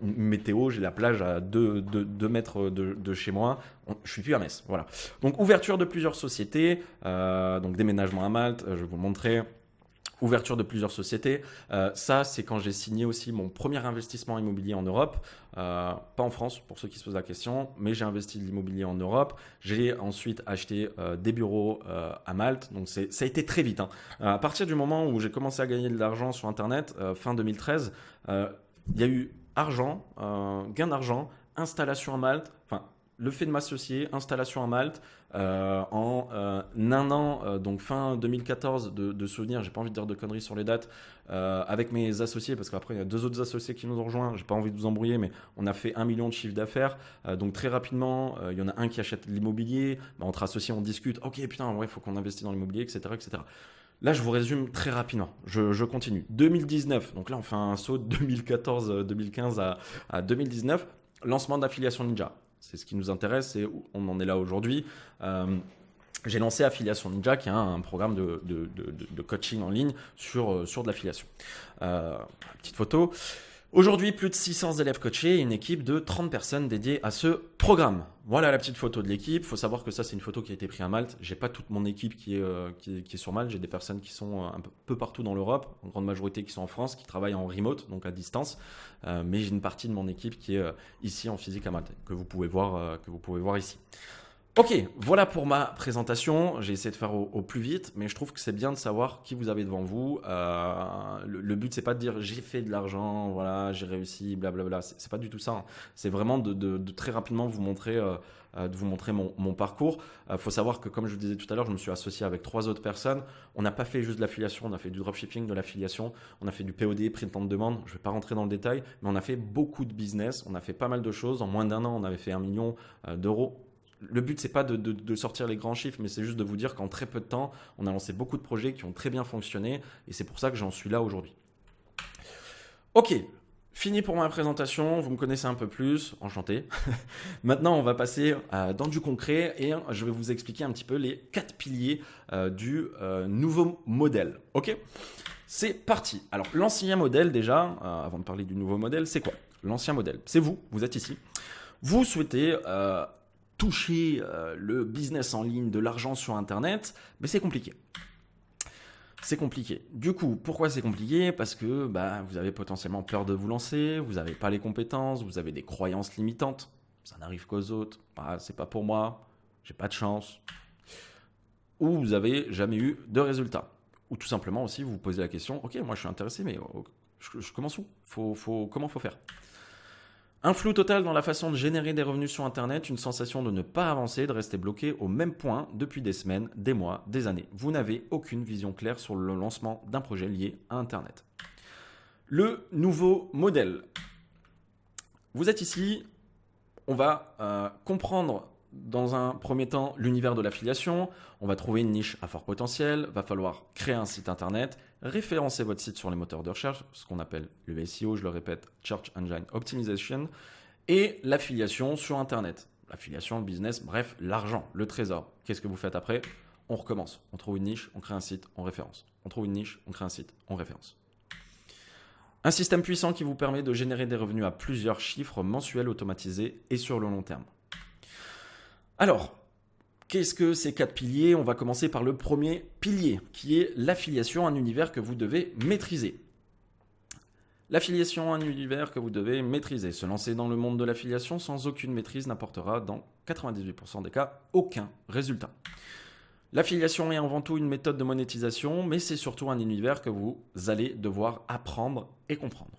une météo, j'ai la plage à 2 mètres de chez moi, je suis plus à Metz. Voilà. Donc, ouverture de plusieurs sociétés, donc déménagement à Malte, je vais vous le montrer. Ouverture de plusieurs sociétés. Ça, c'est quand j'ai signé aussi mon premier investissement immobilier en Europe. Pas en France, pour ceux qui se posent la question, mais j'ai investi de l'immobilier en Europe. J'ai ensuite acheté des bureaux à Malte. Donc, ça a été très vite. Hein. À partir du moment où j'ai commencé à gagner de l'argent sur Internet, fin 2013, il y a eu argent, gain d'argent, installation à Malte. Enfin, le fait de m'associer, installation à Malte, en un an, donc fin 2014, de souvenirs, j'ai pas envie de dire de conneries sur les dates, avec mes associés, parce qu'après il y a 2 autres associés qui nous ont rejoints, j'ai pas envie de vous embrouiller, mais on a fait 1 million de chiffre d'affaires, donc très rapidement, il y en a un qui achète de l'immobilier, entre associés on discute, ok putain, ouais, faut qu'on investisse dans l'immobilier, etc., etc. Là, je vous résume très rapidement. Je continue. 2019, donc là, on fait un saut de 2014-2015 à 2019. Lancement d'Affiliation Ninja. C'est ce qui nous intéresse et on en est là aujourd'hui. J'ai lancé Affiliation Ninja, qui est un programme de coaching en ligne sur de l'affiliation. Petite photo. Aujourd'hui, plus de 600 élèves coachés et une équipe de 30 personnes dédiées à ce programme. Voilà la petite photo de l'équipe. Il faut savoir que ça, c'est une photo qui a été prise à Malte. J'ai pas toute mon équipe qui est sur Malte. J'ai des personnes qui sont un peu partout dans l'Europe, en grande majorité qui sont en France, qui travaillent en remote, donc à distance. Mais j'ai une partie de mon équipe qui est ici en physique à Malte, que vous pouvez voir ici. Ok, voilà pour ma présentation. J'ai essayé de faire au plus vite, mais je trouve que c'est bien de savoir qui vous avez devant vous. Le but, c'est pas de dire j'ai fait de l'argent, voilà, j'ai réussi, blablabla. C'est pas du tout ça. Hein. C'est vraiment de très rapidement vous montrer, mon parcours. Faut savoir que, comme je vous disais tout à l'heure, je me suis associé avec 3 autres personnes. On n'a pas fait juste de l'affiliation, on a fait du dropshipping, de l'affiliation, on a fait du POD, print on demande. Je vais pas rentrer dans le détail, mais on a fait beaucoup de business, on a fait pas mal de choses. En moins d'1 an, on avait fait 1 million d'euros. Le but, c'est pas de sortir les grands chiffres, mais c'est juste de vous dire qu'en très peu de temps, on a lancé beaucoup de projets qui ont très bien fonctionné et c'est pour ça que j'en suis là aujourd'hui. Ok, fini pour ma présentation, vous me connaissez un peu plus, enchanté. Maintenant, on va passer dans du concret et je vais vous expliquer un petit peu les 4 piliers du nouveau modèle. Ok? C'est parti. Alors, l'ancien modèle déjà, avant de parler du nouveau modèle, c'est quoi? L'ancien modèle, c'est vous, vous êtes ici. Vous souhaitez toucher le business en ligne, de l'argent sur Internet, mais c'est compliqué. C'est compliqué. Du coup, pourquoi c'est compliqué? Parce que vous avez potentiellement peur de vous lancer, vous n'avez pas les compétences, vous avez des croyances limitantes. Ça n'arrive qu'aux autres. Ah, c'est pas pour moi, j'ai pas de chance. Ou vous n'avez jamais eu de résultats. Ou tout simplement aussi, vous vous posez la question, ok, moi je suis intéressé, mais je commence où? Comment faut faire? Un flou total dans la façon de générer des revenus sur Internet, une sensation de ne pas avancer, de rester bloqué au même point depuis des semaines, des mois, des années. Vous n'avez aucune vision claire sur le lancement d'un projet lié à Internet. Le nouveau modèle. Vous êtes ici, on va comprendre dans un premier temps l'univers de l'affiliation, on va trouver une niche à fort potentiel, va falloir créer un site internet, référencer votre site sur les moteurs de recherche, ce qu'on appelle le SEO, je le répète, Search Engine Optimization, et l'affiliation sur internet. L'affiliation, le business, bref, l'argent, le trésor. Qu'est-ce que vous faites après? On recommence, on trouve une niche, on crée un site, on référence. On trouve une niche, on crée un site, on référence. Un système puissant qui vous permet de générer des revenus à plusieurs chiffres mensuels automatisés et sur le long terme. Alors, qu'est-ce que ces 4 piliers? On va commencer par le premier pilier, qui est l'affiliation, un univers que vous devez maîtriser. L'affiliation, un univers que vous devez maîtriser. Se lancer dans le monde de l'affiliation sans aucune maîtrise n'apportera dans 98% des cas aucun résultat. L'affiliation est avant tout une méthode de monétisation, mais c'est surtout un univers que vous allez devoir apprendre et comprendre.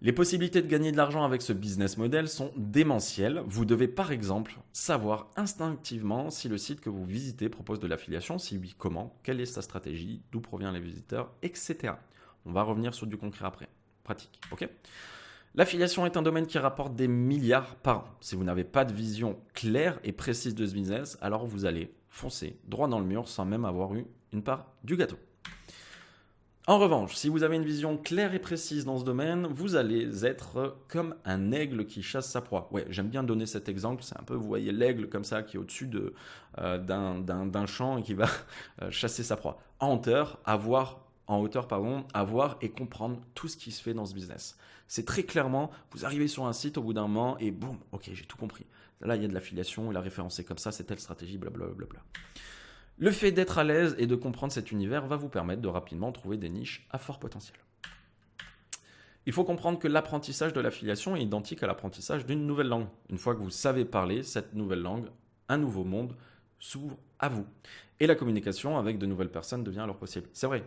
Les possibilités de gagner de l'argent avec ce business model sont démentielles. Vous devez par exemple savoir instinctivement si le site que vous visitez propose de l'affiliation, si oui, comment, quelle est sa stratégie, d'où proviennent les visiteurs, etc. On va revenir sur du concret après. Pratique, ok? L'affiliation est un domaine qui rapporte des milliards par an. Si vous n'avez pas de vision claire et précise de ce business, alors vous allez foncer droit dans le mur sans même avoir eu une part du gâteau. En revanche, si vous avez une vision claire et précise dans ce domaine, vous allez être comme un aigle qui chasse sa proie. Ouais, j'aime bien donner cet exemple, c'est un peu, vous voyez l'aigle comme ça qui est au-dessus d'un champ et qui va chasser sa proie. En hauteur, avoir et comprendre tout ce qui se fait dans ce business. C'est très clairement, vous arrivez sur un site au bout d'un moment et boum, ok, j'ai tout compris. Là, il y a de l'affiliation, il a référencé comme ça, c'est telle stratégie, blablabla. Le fait d'être à l'aise et de comprendre cet univers va vous permettre de rapidement trouver des niches à fort potentiel. Il faut comprendre que l'apprentissage de l'affiliation est identique à l'apprentissage d'une nouvelle langue. Une fois que vous savez parler cette nouvelle langue, un nouveau monde s'ouvre à vous. Et la communication avec de nouvelles personnes devient alors possible. C'est vrai,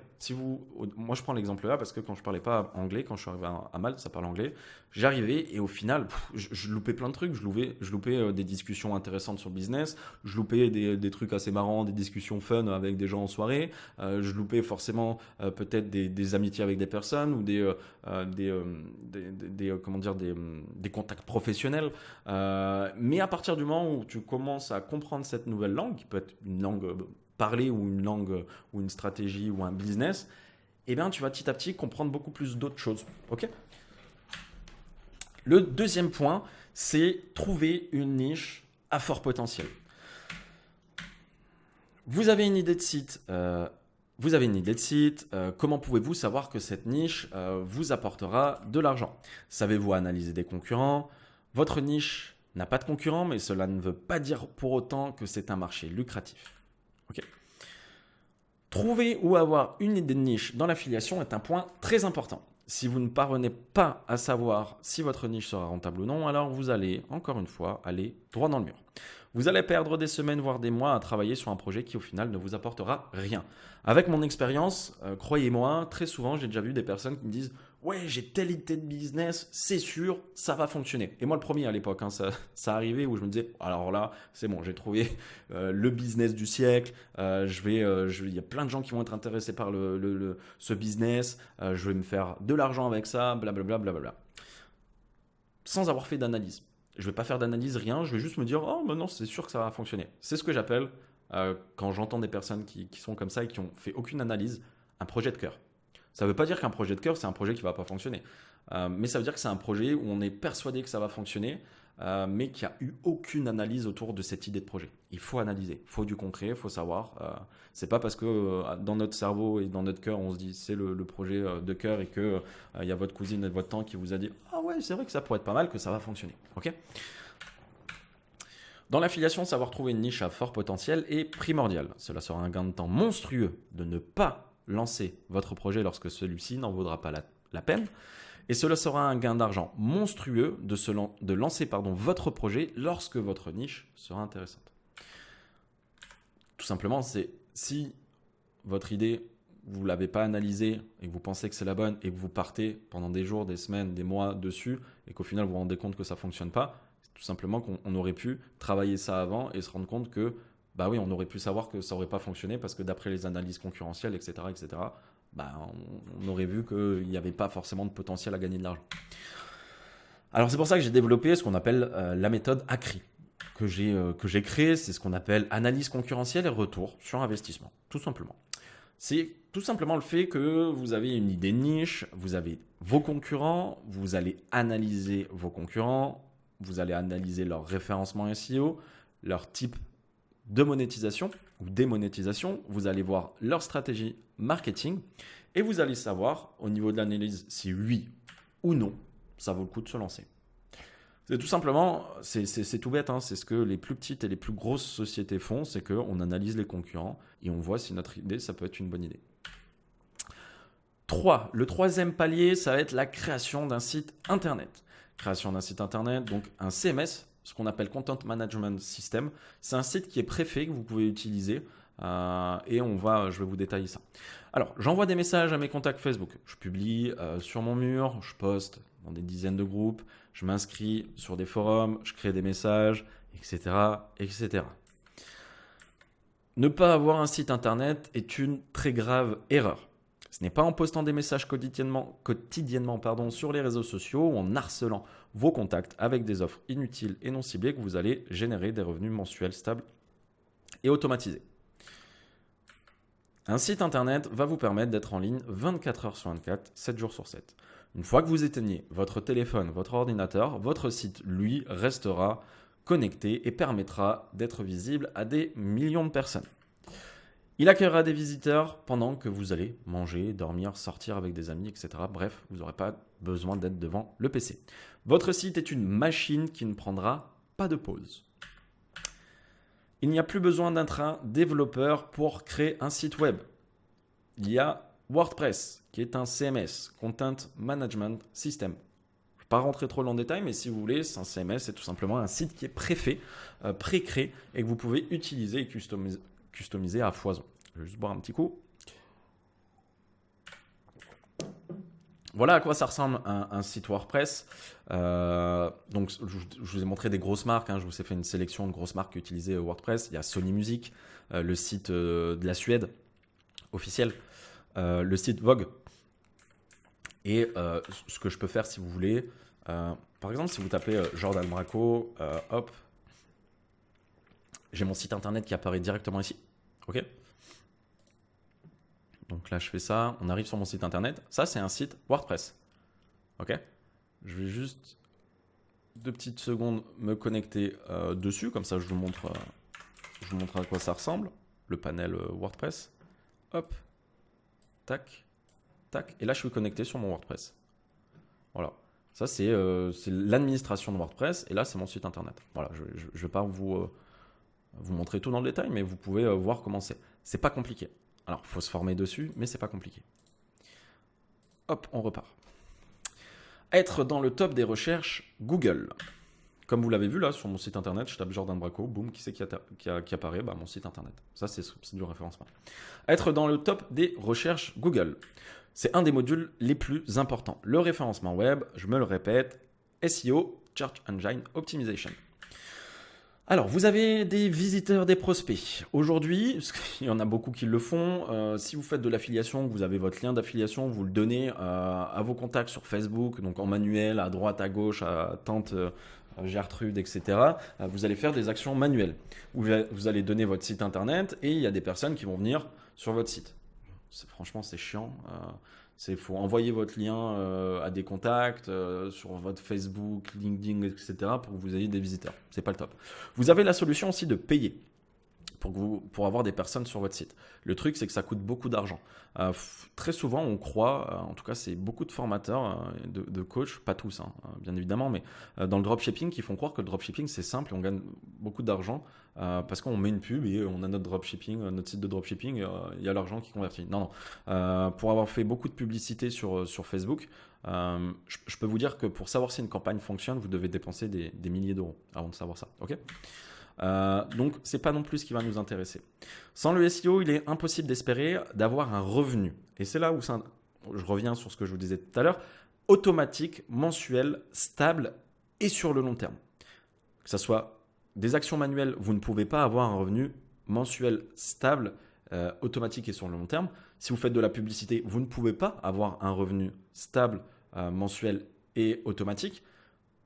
moi je prends l'exemple là parce que quand je parlais pas anglais, quand je suis arrivé à Malte, ça parle anglais, j'arrivais et au final, je loupais plein de trucs, je loupais des discussions intéressantes sur le business, je loupais des trucs assez marrants, des discussions fun avec des gens en soirée, je loupais forcément peut-être des amitiés avec des personnes ou des contacts professionnels. Mais à partir du moment où tu commences à comprendre cette nouvelle langue, qui peut être une langue parler ou une langue ou une stratégie ou un business, eh bien, tu vas petit à petit comprendre beaucoup plus d'autres choses. Ok? Le deuxième point, c'est trouver une niche à fort potentiel. Vous avez une idée de site. Comment pouvez-vous savoir que cette niche vous apportera de l'argent? Savez-vous analyser des concurrents? Votre niche n'a pas de concurrents, mais cela ne veut pas dire pour autant que c'est un marché lucratif. Okay. Trouver ou avoir une idée de niche dans l'affiliation est un point très important. Si vous ne parvenez pas à savoir si votre niche sera rentable ou non, alors vous allez, encore une fois, aller droit dans le mur. Vous allez perdre des semaines, voire des mois à travailler sur un projet qui, au final, ne vous apportera rien. Avec mon expérience, croyez-moi, très souvent, j'ai déjà vu des personnes qui me disent « Ouais, j'ai telle idée de business, c'est sûr, ça va fonctionner. » Et moi, le premier à l'époque, ça arrivait où je me disais « Alors là, c'est bon, j'ai trouvé le business du siècle. Il y a plein de gens qui vont être intéressés par ce business. Je vais me faire de l'argent avec ça, blablabla. Blablabla. » Sans avoir fait d'analyse. Je ne vais pas faire d'analyse, rien. Je vais juste me dire, oh, ben non, c'est sûr que ça va fonctionner. C'est ce que j'appelle, quand j'entends des personnes qui sont comme ça et qui n'ont fait aucune analyse, un projet de cœur. Ça ne veut pas dire qu'un projet de cœur, c'est un projet qui ne va pas fonctionner. Mais ça veut dire que c'est un projet où on est persuadé que ça va fonctionner, mais qu'il n'y a eu aucune analyse autour de cette idée de projet. Il faut analyser, il faut du concret, il faut savoir. C'est pas parce que dans notre cerveau et dans notre cœur, on se dit c'est le projet de cœur et qu'il y a votre cousine et votre tante qui vous a dit « Ah ouais, c'est vrai que ça pourrait être pas mal, que ça va fonctionner. » Ok ? Dans l'affiliation, savoir trouver une niche à fort potentiel est primordial. Cela sera un gain de temps monstrueux de ne pas lancer votre projet lorsque celui-ci n'en vaudra pas la peine. Et cela sera un gain d'argent monstrueux de lancer votre projet lorsque votre niche sera intéressante. Tout simplement, c'est si votre idée, vous ne l'avez pas analysée et que vous pensez que c'est la bonne et que vous partez pendant des jours, des semaines, des mois dessus et qu'au final vous vous rendez compte que ça ne fonctionne pas, c'est tout simplement qu'on aurait pu travailler ça avant et se rendre compte que, bah oui, on aurait pu savoir que ça n'aurait pas fonctionné parce que d'après les analyses concurrentielles, etc., on aurait vu qu'il n'y avait pas forcément de potentiel à gagner de l'argent. Alors c'est pour ça que j'ai développé ce qu'on appelle la méthode ACRI, que j'ai créée. C'est ce qu'on appelle analyse concurrentielle et retour sur investissement, tout simplement. C'est tout simplement le fait que vous avez une idée de niche, vous avez vos concurrents, vous allez analyser vos concurrents, vous allez analyser leur référencement SEO, leur type de monétisation ou démonétisation, vous allez voir leur stratégie marketing et vous allez savoir au niveau de l'analyse si oui ou non ça vaut le coup de se lancer. C'est tout simplement, c'est tout bête, hein, c'est ce que les plus petites et les plus grosses sociétés font, c'est qu'on analyse les concurrents et on voit si notre idée, ça peut être une bonne idée. 3. Le troisième palier, ça va être la création d'un site internet. Création d'un site internet, donc un CMS, ce qu'on appelle Content Management System. C'est un site qui est préfet que vous pouvez utiliser et je vais vous détailler ça. Alors, j'envoie des messages à mes contacts Facebook. Je publie sur mon mur, je poste dans des dizaines de groupes, je m'inscris sur des forums, je crée des messages, etc., etc. Ne pas avoir un site internet est une très grave erreur. Ce n'est pas en postant des messages quotidiennement sur les réseaux sociaux ou en harcelant vos contacts avec des offres inutiles et non ciblées que vous allez générer des revenus mensuels stables et automatisés. Un site internet va vous permettre d'être en ligne 24 heures sur 24, 7 jours sur 7. Une fois que vous éteignez votre téléphone, votre ordinateur, votre site, lui, restera connecté et permettra d'être visible à des millions de personnes. Il accueillera des visiteurs pendant que vous allez manger, dormir, sortir avec des amis, etc. Bref, vous n'aurez pas besoin d'être devant le PC. Votre site est une machine qui ne prendra pas de pause. Il n'y a plus besoin d'être développeur pour créer un site web. Il y a WordPress, qui est un CMS, Content Management System. Je ne vais pas rentrer trop dans le détail, mais si vous voulez, c'est un CMS, c'est tout simplement un site qui est pré-créé et que vous pouvez utiliser et customiser à foison. Je vais juste boire un petit coup. Voilà à quoi ça ressemble un site WordPress. Donc, je vous ai montré des grosses marques. Je vous ai fait une sélection de grosses marques qui utilisaient WordPress. Il y a Sony Music, le site de la Suède officiel, le site Vogue. Et ce que je peux faire si vous voulez, par exemple, si vous tapez Jordan Braco, hop, j'ai mon site internet qui apparaît directement ici. Ok. Donc là, je fais ça. On arrive sur mon site internet. Ça, c'est un site WordPress. Ok. Je vais juste 2 petites secondes me connecter dessus. Comme ça, je vous montre à quoi ça ressemble. Le panel WordPress. Hop. Tac. Tac. Et là, je suis connecté sur mon WordPress. Voilà. Ça, c'est l'administration de WordPress. Et là, c'est mon site internet. Voilà. Je ne vais pas vous montrer tout dans le détail, mais vous pouvez voir comment c'est. C'est pas compliqué. Alors, il faut se former dessus, mais c'est pas compliqué. Hop, on repart. Être dans le top des recherches Google. Comme vous l'avez vu là sur mon site internet, je tape Jordan Braco, boum, qui c'est qui apparaît? Mon site internet. Ça, c'est du référencement. Être dans le top des recherches Google. C'est un des modules les plus importants. Le référencement web, je me le répète, SEO, Search Engine Optimization. Alors, vous avez des visiteurs, des prospects. Aujourd'hui, parce qu'il y en a beaucoup qui le font, si vous faites de l'affiliation, vous avez votre lien d'affiliation, vous le donnez à vos contacts sur Facebook, donc en manuel, à droite, à gauche, à tante Gertrude, etc. Vous allez faire des actions manuelles. Vous allez donner votre site internet et il y a des personnes qui vont venir sur votre site. Franchement, c'est chiant. Il faut envoyer votre lien à des contacts sur votre Facebook, LinkedIn, etc. pour que vous ayez des visiteurs. C'est pas le top. Vous avez la solution aussi de payer pour avoir des personnes sur votre site. Le truc, c'est que ça coûte beaucoup d'argent. Très souvent, on croit, en tout cas, c'est beaucoup de formateurs, de coachs, pas tous, hein, bien évidemment, mais dans le dropshipping, qui font croire que le dropshipping, c'est simple et on gagne beaucoup d'argent parce qu'on met une pub et on a notre dropshipping, notre site de dropshipping, il y a l'argent qui convertit. Non, non. Pour avoir fait beaucoup de publicité sur Facebook, je peux vous dire que pour savoir si une campagne fonctionne, vous devez dépenser des milliers d'euros avant de savoir ça. Ok ? Donc, c'est pas non plus ce qui va nous intéresser. Sans le SEO, il est impossible d'espérer d'avoir un revenu. Et c'est là où je reviens sur ce que je vous disais tout à l'heure, automatique, mensuel, stable et sur le long terme. Que ce soit des actions manuelles, vous ne pouvez pas avoir un revenu mensuel, stable, automatique et sur le long terme. Si vous faites de la publicité, vous ne pouvez pas avoir un revenu stable, mensuel et automatique.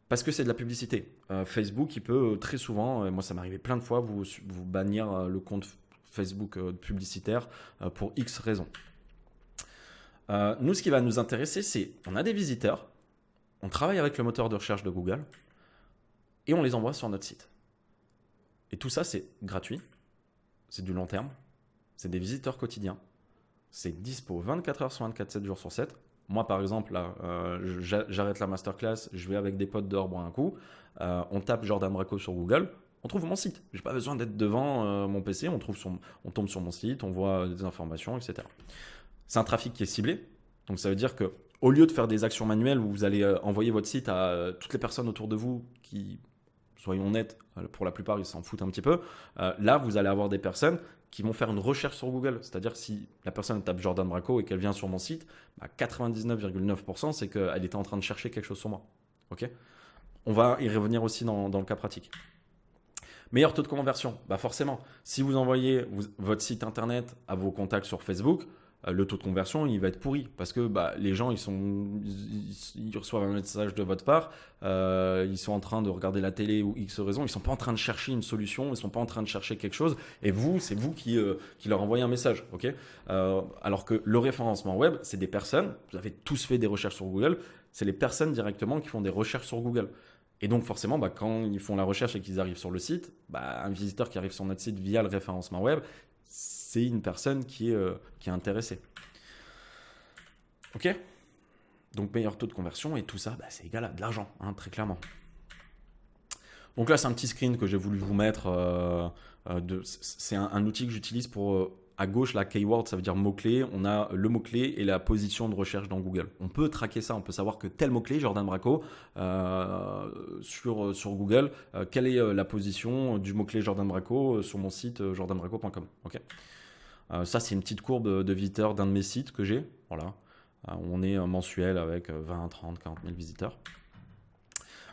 Parce que c'est de la publicité. Facebook, il peut très souvent, moi ça m'est arrivé plein de fois, vous bannir le compte Facebook publicitaire pour X raisons. Nous, ce qui va nous intéresser, c'est on a des visiteurs, on travaille avec le moteur de recherche de Google et on les envoie sur notre site. Et tout ça, c'est gratuit, c'est du long terme, c'est des visiteurs quotidiens, c'est dispo 24 heures sur 24, 7 jours sur 7. Moi, par exemple, là, j'arrête la masterclass, je vais avec des potes dehors boire un coup, on tape Jordan Bracco sur Google, on trouve mon site. Je n'ai pas besoin d'être devant mon PC, on tombe sur mon site, on voit des informations, etc. C'est un trafic qui est ciblé, donc ça veut dire qu'au lieu de faire des actions manuelles où vous allez envoyer votre site à toutes les personnes autour de vous qui, soyons honnêtes, pour la plupart, ils s'en foutent un petit peu, là, vous allez avoir des personnes qui vont faire une recherche sur Google. C'est-à-dire si la personne tape Jordan Bracco et qu'elle vient sur mon site, 99,9% c'est qu'elle était en train de chercher quelque chose sur moi. Okay, on va y revenir aussi dans le cas pratique. Meilleur taux de conversion, forcément. Si vous envoyez votre site internet à vos contacts sur Facebook, le taux de conversion, il va être pourri parce que les gens, ils reçoivent un message de votre part, ils sont en train de regarder la télé ou X raison, ils sont pas en train de chercher une solution, ils sont pas en train de chercher quelque chose, et c'est vous qui leur envoyez un message, ok. Alors que le référencement web, c'est des personnes, vous avez tous fait des recherches sur Google, c'est les personnes directement qui font des recherches sur Google. Et donc forcément, quand ils font la recherche et qu'ils arrivent sur le site, un visiteur qui arrive sur notre site via le référencement web, c'est une personne qui est intéressée. Ok ? Donc meilleur taux de conversion et tout ça, c'est égal à de l'argent, très clairement. Donc là, c'est un petit screen que j'ai voulu vous mettre. C'est un outil que j'utilise pour... à gauche, la keyword, ça veut dire mot-clé. On a le mot-clé et la position de recherche dans Google. On peut traquer ça, on peut savoir que tel mot-clé, Jordan Bracco, sur Google, quelle est la position du mot-clé Jordan Bracco sur mon site jordanbracco.com. Okay. Ça, c'est une petite courbe de visiteurs d'un de mes sites que j'ai. Voilà. On est mensuel avec 20, 30, 40 000 visiteurs.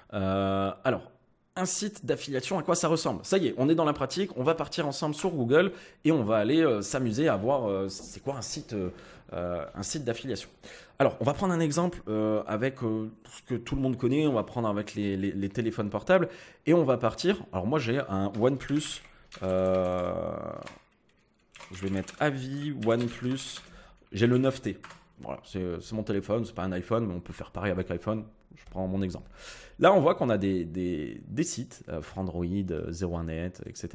Alors, un site d'affiliation, à quoi ça ressemble? Ça y est, on est dans la pratique, on va partir ensemble sur Google et on va aller s'amuser à voir c'est quoi un site d'affiliation. Alors, on va prendre un exemple avec ce que tout le monde connaît, on va prendre avec les téléphones portables et on va partir. Alors moi, j'ai un OnePlus, je vais mettre avis, OnePlus, j'ai le 9T. Voilà, c'est mon téléphone, c'est pas un iPhone, mais on peut faire pareil avec l'iPhone. Je prends mon exemple. Là, on voit qu'on a des sites, Frandroid, 01net, etc.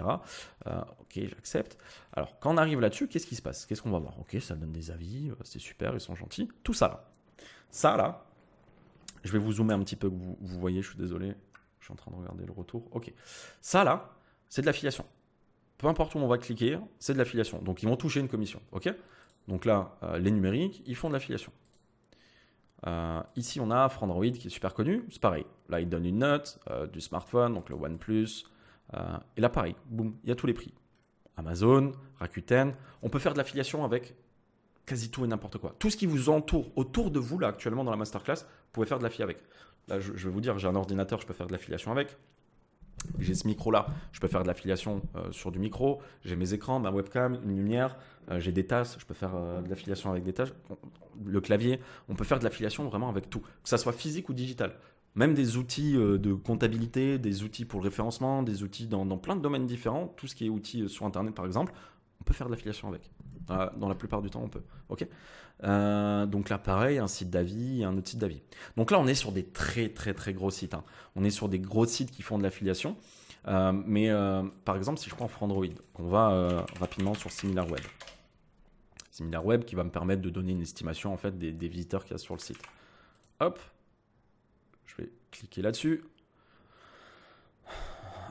Ok, j'accepte. Alors, quand on arrive là-dessus, qu'est-ce qui se passe? Qu'est-ce qu'on va voir? Ok, ça donne des avis, c'est super, ils sont gentils. Tout ça là. Ça là, je vais vous zoomer un petit peu, que vous voyez, je suis désolé. Je suis en train de regarder le retour. Ok. Ça là, c'est de l'affiliation. Peu importe où on va cliquer, c'est de l'affiliation. Donc, ils vont toucher une commission. Ok. Donc là, les numériques, ils font de l'affiliation. Ici, on a Frandroid qui est super connu. C'est pareil. Là, il donne une note du smartphone, donc le OnePlus. Et là, pareil, boum, il y a tous les prix. Amazon, Rakuten. On peut faire de l'affiliation avec quasi tout et n'importe quoi. Tout ce qui vous entoure autour de vous, là, actuellement, dans la masterclass, vous pouvez faire de l'affiliation avec. Là, je vais vous dire, j'ai un ordinateur, je peux faire de l'affiliation avec. J'ai ce micro-là, je peux faire de l'affiliation sur du micro. J'ai mes écrans, ma webcam, une lumière. J'ai des tasses, je peux faire de l'affiliation avec des tasses. Le clavier, on peut faire de l'affiliation vraiment avec tout, que ça soit physique ou digital. Même des outils de comptabilité, des outils pour le référencement, des outils dans plein de domaines différents. Tout ce qui est outils sur Internet, par exemple, on peut faire de l'affiliation avec. Dans la plupart du temps, on peut. Ok. Donc là, pareil, un site d'avis et un autre site d'avis. Donc là, on est sur des très très très gros sites, hein. On est sur des gros sites qui font de l'affiliation. Mais par exemple, si je prends Frandroid, on va rapidement sur SimilarWeb. SimilarWeb qui va me permettre de donner une estimation en fait des visiteurs qu'il y a sur le site. Hop, je vais cliquer là-dessus.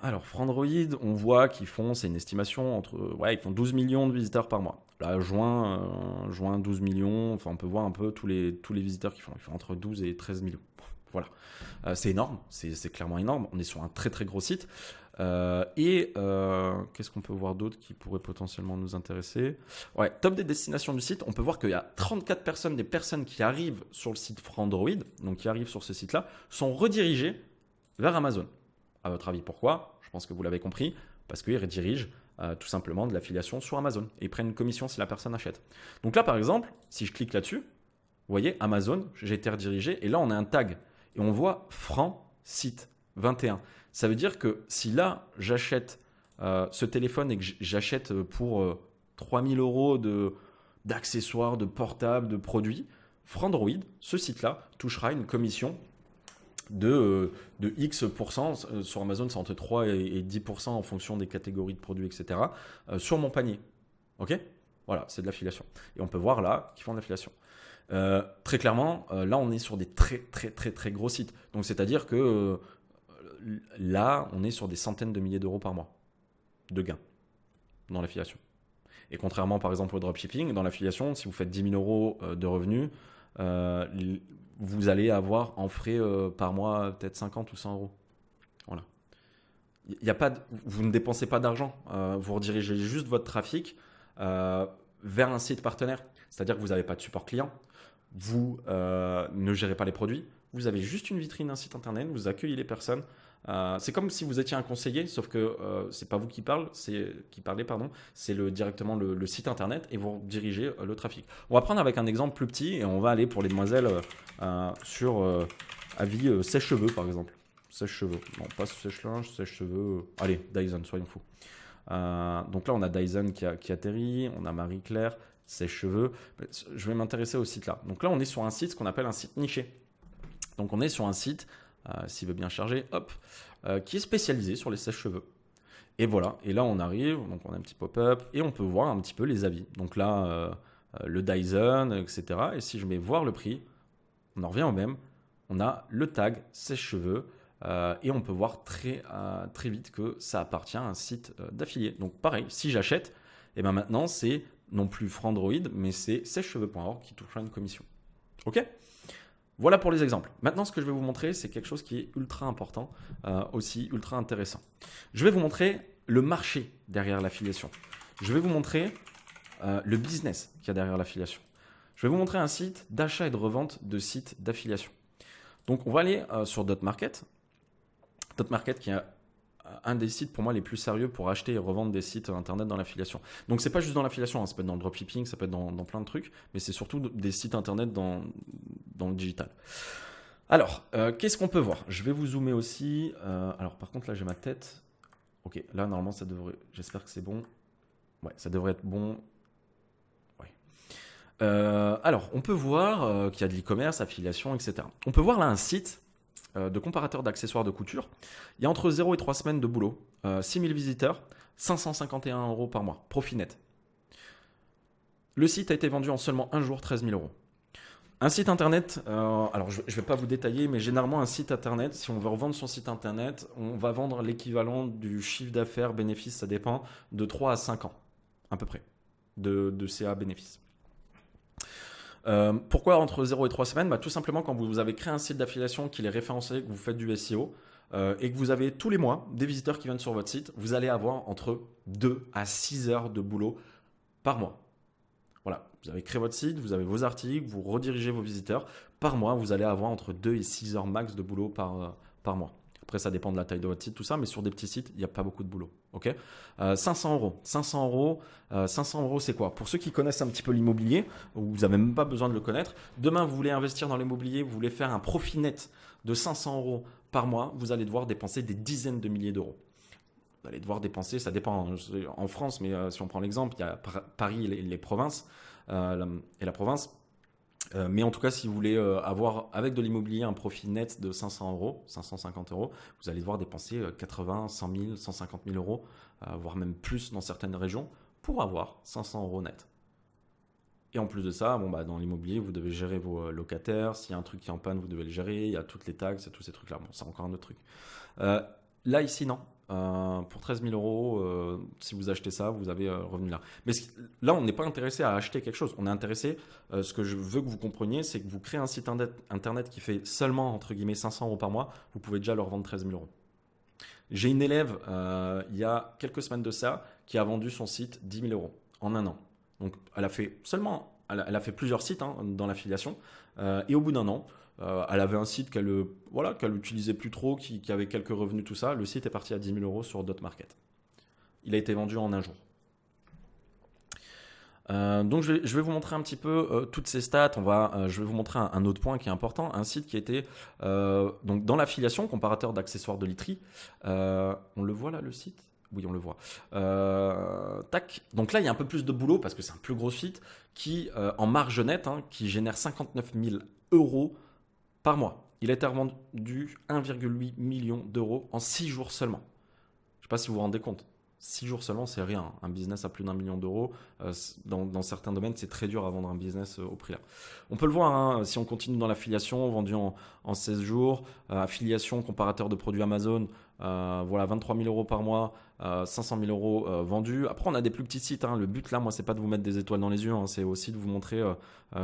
Alors, Frandroid, on voit qu'ils font, c'est une estimation ils font 12 millions de visiteurs par mois. Là, juin 12 millions, enfin, on peut voir un peu tous les visiteurs qu'ils font. Ils font entre 12 et 13 millions. Voilà. C'est énorme, c'est clairement énorme. On est sur un très très gros site. Qu'est-ce qu'on peut voir d'autre qui pourrait potentiellement nous intéresser? Ouais, top des destinations du site. On peut voir qu'il y a 34 personnes, des personnes qui arrivent sur le site Frandroid, donc qui arrivent sur ce site-là, sont redirigées vers Amazon. À votre avis, pourquoi? Je pense que vous l'avez compris, parce qu'ils redirigent tout simplement de l'affiliation sur Amazon et ils prennent une commission si la personne achète. Donc là, par exemple, si je clique là-dessus, vous voyez, Amazon, j'ai été redirigé et là, on a un tag et on voit Franc Site 21. Ça veut dire que si là, j'achète ce téléphone et que j'achète pour 3000 euros d'accessoires, de portables, de produits, Frandroid, ce site-là, touchera une commission de X%. Sur Amazon, c'est entre 3 et 10% en fonction des catégories de produits, etc. Sur mon panier. Ok? Voilà, c'est de l'affiliation. Et on peut voir là qu'ils font de l'affiliation. Très clairement, là, on est sur des très, très, très, très gros sites. Donc, c'est-à-dire que là, on est sur des centaines de milliers d'euros par mois de gains dans l'affiliation. Et contrairement, par exemple, au dropshipping, dans l'affiliation, si vous faites 10 000 euros de revenus, vous allez avoir en frais par mois peut-être 50 ou 100 euros. Voilà. Vous ne dépensez pas d'argent. Vous redirigez juste votre trafic vers un site partenaire. C'est-à-dire que vous n'avez pas de support client. Vous ne gérez pas les produits. Vous avez juste une vitrine d'un site internet. Vous accueillez les personnes. C'est comme si vous étiez un conseiller, sauf que c'est pas vous qui parlez, c'est directement le site internet et vous dirigez le trafic. On va prendre avec un exemple plus petit et on va aller pour les demoiselles sur avis sèche-cheveux par exemple. Sèche-cheveux, non pas sèche-linge, sèche-cheveux. Allez, Dyson, soyons fous. Donc là on a Dyson qui atterrit, on a Marie-Claire, sèche-cheveux. Je vais m'intéresser au site là. Donc là on est sur un site, ce qu'on appelle un site niché. Donc on est sur un site s'il veut bien charger, hop, qui est spécialisé sur les sèche-cheveux. Et voilà, et là on arrive, donc on a un petit pop-up et on peut voir un petit peu les avis. Donc là, le Dyson, etc. Et si je mets voir le prix, on en revient au même, on a le tag sèche-cheveux et on peut voir très vite que ça appartient à un site d'affilié. Donc pareil, si j'achète, et ben maintenant c'est non plus Frandroid, mais c'est sèche-cheveux.org qui touchera une commission. Ok ? Voilà pour les exemples. Maintenant, ce que je vais vous montrer, c'est quelque chose qui est ultra important, aussi ultra intéressant. Je vais vous montrer le marché derrière l'affiliation. Je vais vous montrer le business qu'il y a derrière l'affiliation. Je vais vous montrer un site d'achat et de revente de sites d'affiliation. Donc, on va aller sur Dotmarket. Dotmarket qui est un des sites pour moi les plus sérieux pour acheter et revendre des sites internet dans l'affiliation. Donc c'est pas juste dans l'affiliation, hein, ça peut être dans le dropshipping, ça peut être dans plein de trucs, mais c'est surtout des sites internet dans le digital. Alors, qu'est-ce qu'on peut voir? Je vais vous zoomer aussi. Alors par contre là j'ai ma tête. Ok, là normalement ça devrait. J'espère que c'est bon. Ouais, ça devrait être bon. Ouais. Alors on peut voir qu'il y a de l'e-commerce, affiliation, etc. On peut voir là un site de comparateur d'accessoires de couture. Il y a entre 0 et 3 semaines de boulot, 6000 visiteurs, 551 euros par mois, profit net. Le site a été vendu en seulement un jour, 13 000 euros. Un site internet, alors je ne vais pas vous détailler, mais généralement un site internet, si on veut revendre son site internet, on va vendre l'équivalent du chiffre d'affaires, bénéfice, ça dépend, de 3 à 5 ans, à peu près, de CA bénéfice. Pourquoi entre 0 et 3 semaines? Tout simplement quand vous avez créé un site d'affiliation, qu'il est référencé, que vous faites du SEO et que vous avez tous les mois des visiteurs qui viennent sur votre site, vous allez avoir entre 2 à 6 heures de boulot par mois. Voilà, vous avez créé votre site, vous avez vos articles, vous redirigez vos visiteurs. Par mois, vous allez avoir entre 2 et 6 heures max de boulot par mois. Après, ça dépend de la taille de votre site, tout ça, mais sur des petits sites, il n'y a pas beaucoup de boulot. Okay, 500 euros. 500 euros, c'est quoi? Pour ceux qui connaissent un petit peu l'immobilier, vous n'avez même pas besoin de le connaître, demain, vous voulez investir dans l'immobilier, vous voulez faire un profit net de 500 euros par mois, vous allez devoir dépenser des dizaines de milliers d'euros. vous allez devoir dépenser, ça dépend en France, mais si on prend l'exemple, il y a Paris et les provinces et la province. Mais en tout cas, si vous voulez avoir avec de l'immobilier un profit net de 500 euros, 550 euros, vous allez devoir dépenser 80, 100 000, 150 000 euros, voire même plus dans certaines régions, pour avoir 500 euros net. Et en plus de ça, dans l'immobilier, vous devez gérer vos locataires. S'il y a un truc qui est en panne, vous devez le gérer. Il y a toutes les taxes et tous ces trucs-là. Bon, c'est encore un autre truc. Là, ici, non. Pour 13 000 euros, si vous achetez ça, vous avez revenu là. Mais là, on n'est pas intéressé à acheter quelque chose. On est intéressé, ce que je veux que vous compreniez, c'est que vous créez un site internet qui fait seulement, entre guillemets, 500 euros par mois. Vous pouvez déjà leur vendre 13 000 euros. J'ai une élève, il y a quelques semaines de ça, qui a vendu son site 10 000 euros en un an. Donc, elle a fait plusieurs sites dans l'affiliation. Et au bout d'un an, elle avait un site qu'elle utilisait plus trop, qui avait quelques revenus, tout ça. Le site est parti à 10 000 euros sur Dotmarket. Il a été vendu en un jour. Donc, je vais vous montrer un petit peu toutes ces stats. Je vais vous montrer un autre point qui est important. Un site qui était donc dans l'affiliation, comparateur d'accessoires de literie. On le voit là, le site ? Oui, on le voit. Tac. Donc là, il y a un peu plus de boulot parce que c'est un plus gros site qui, en marge nette, qui génère 59 000 euros par mois. Il a été revendu 1,8 million d'euros en 6 jours seulement. Je ne sais pas si vous vous rendez compte. 6 jours seulement, c'est rien. Un business à plus d'1 million d'euros, dans certains domaines, c'est très dur à vendre un business au prix là. On peut le voir, si on continue dans l'affiliation, vendu en 16 jours. Affiliation, comparateur de produits Amazon, 23 000 euros par mois, 500 000 euros vendus. Après, on a des plus petits sites. Le but là, moi, c'est pas de vous mettre des étoiles dans les yeux, c'est aussi de vous montrer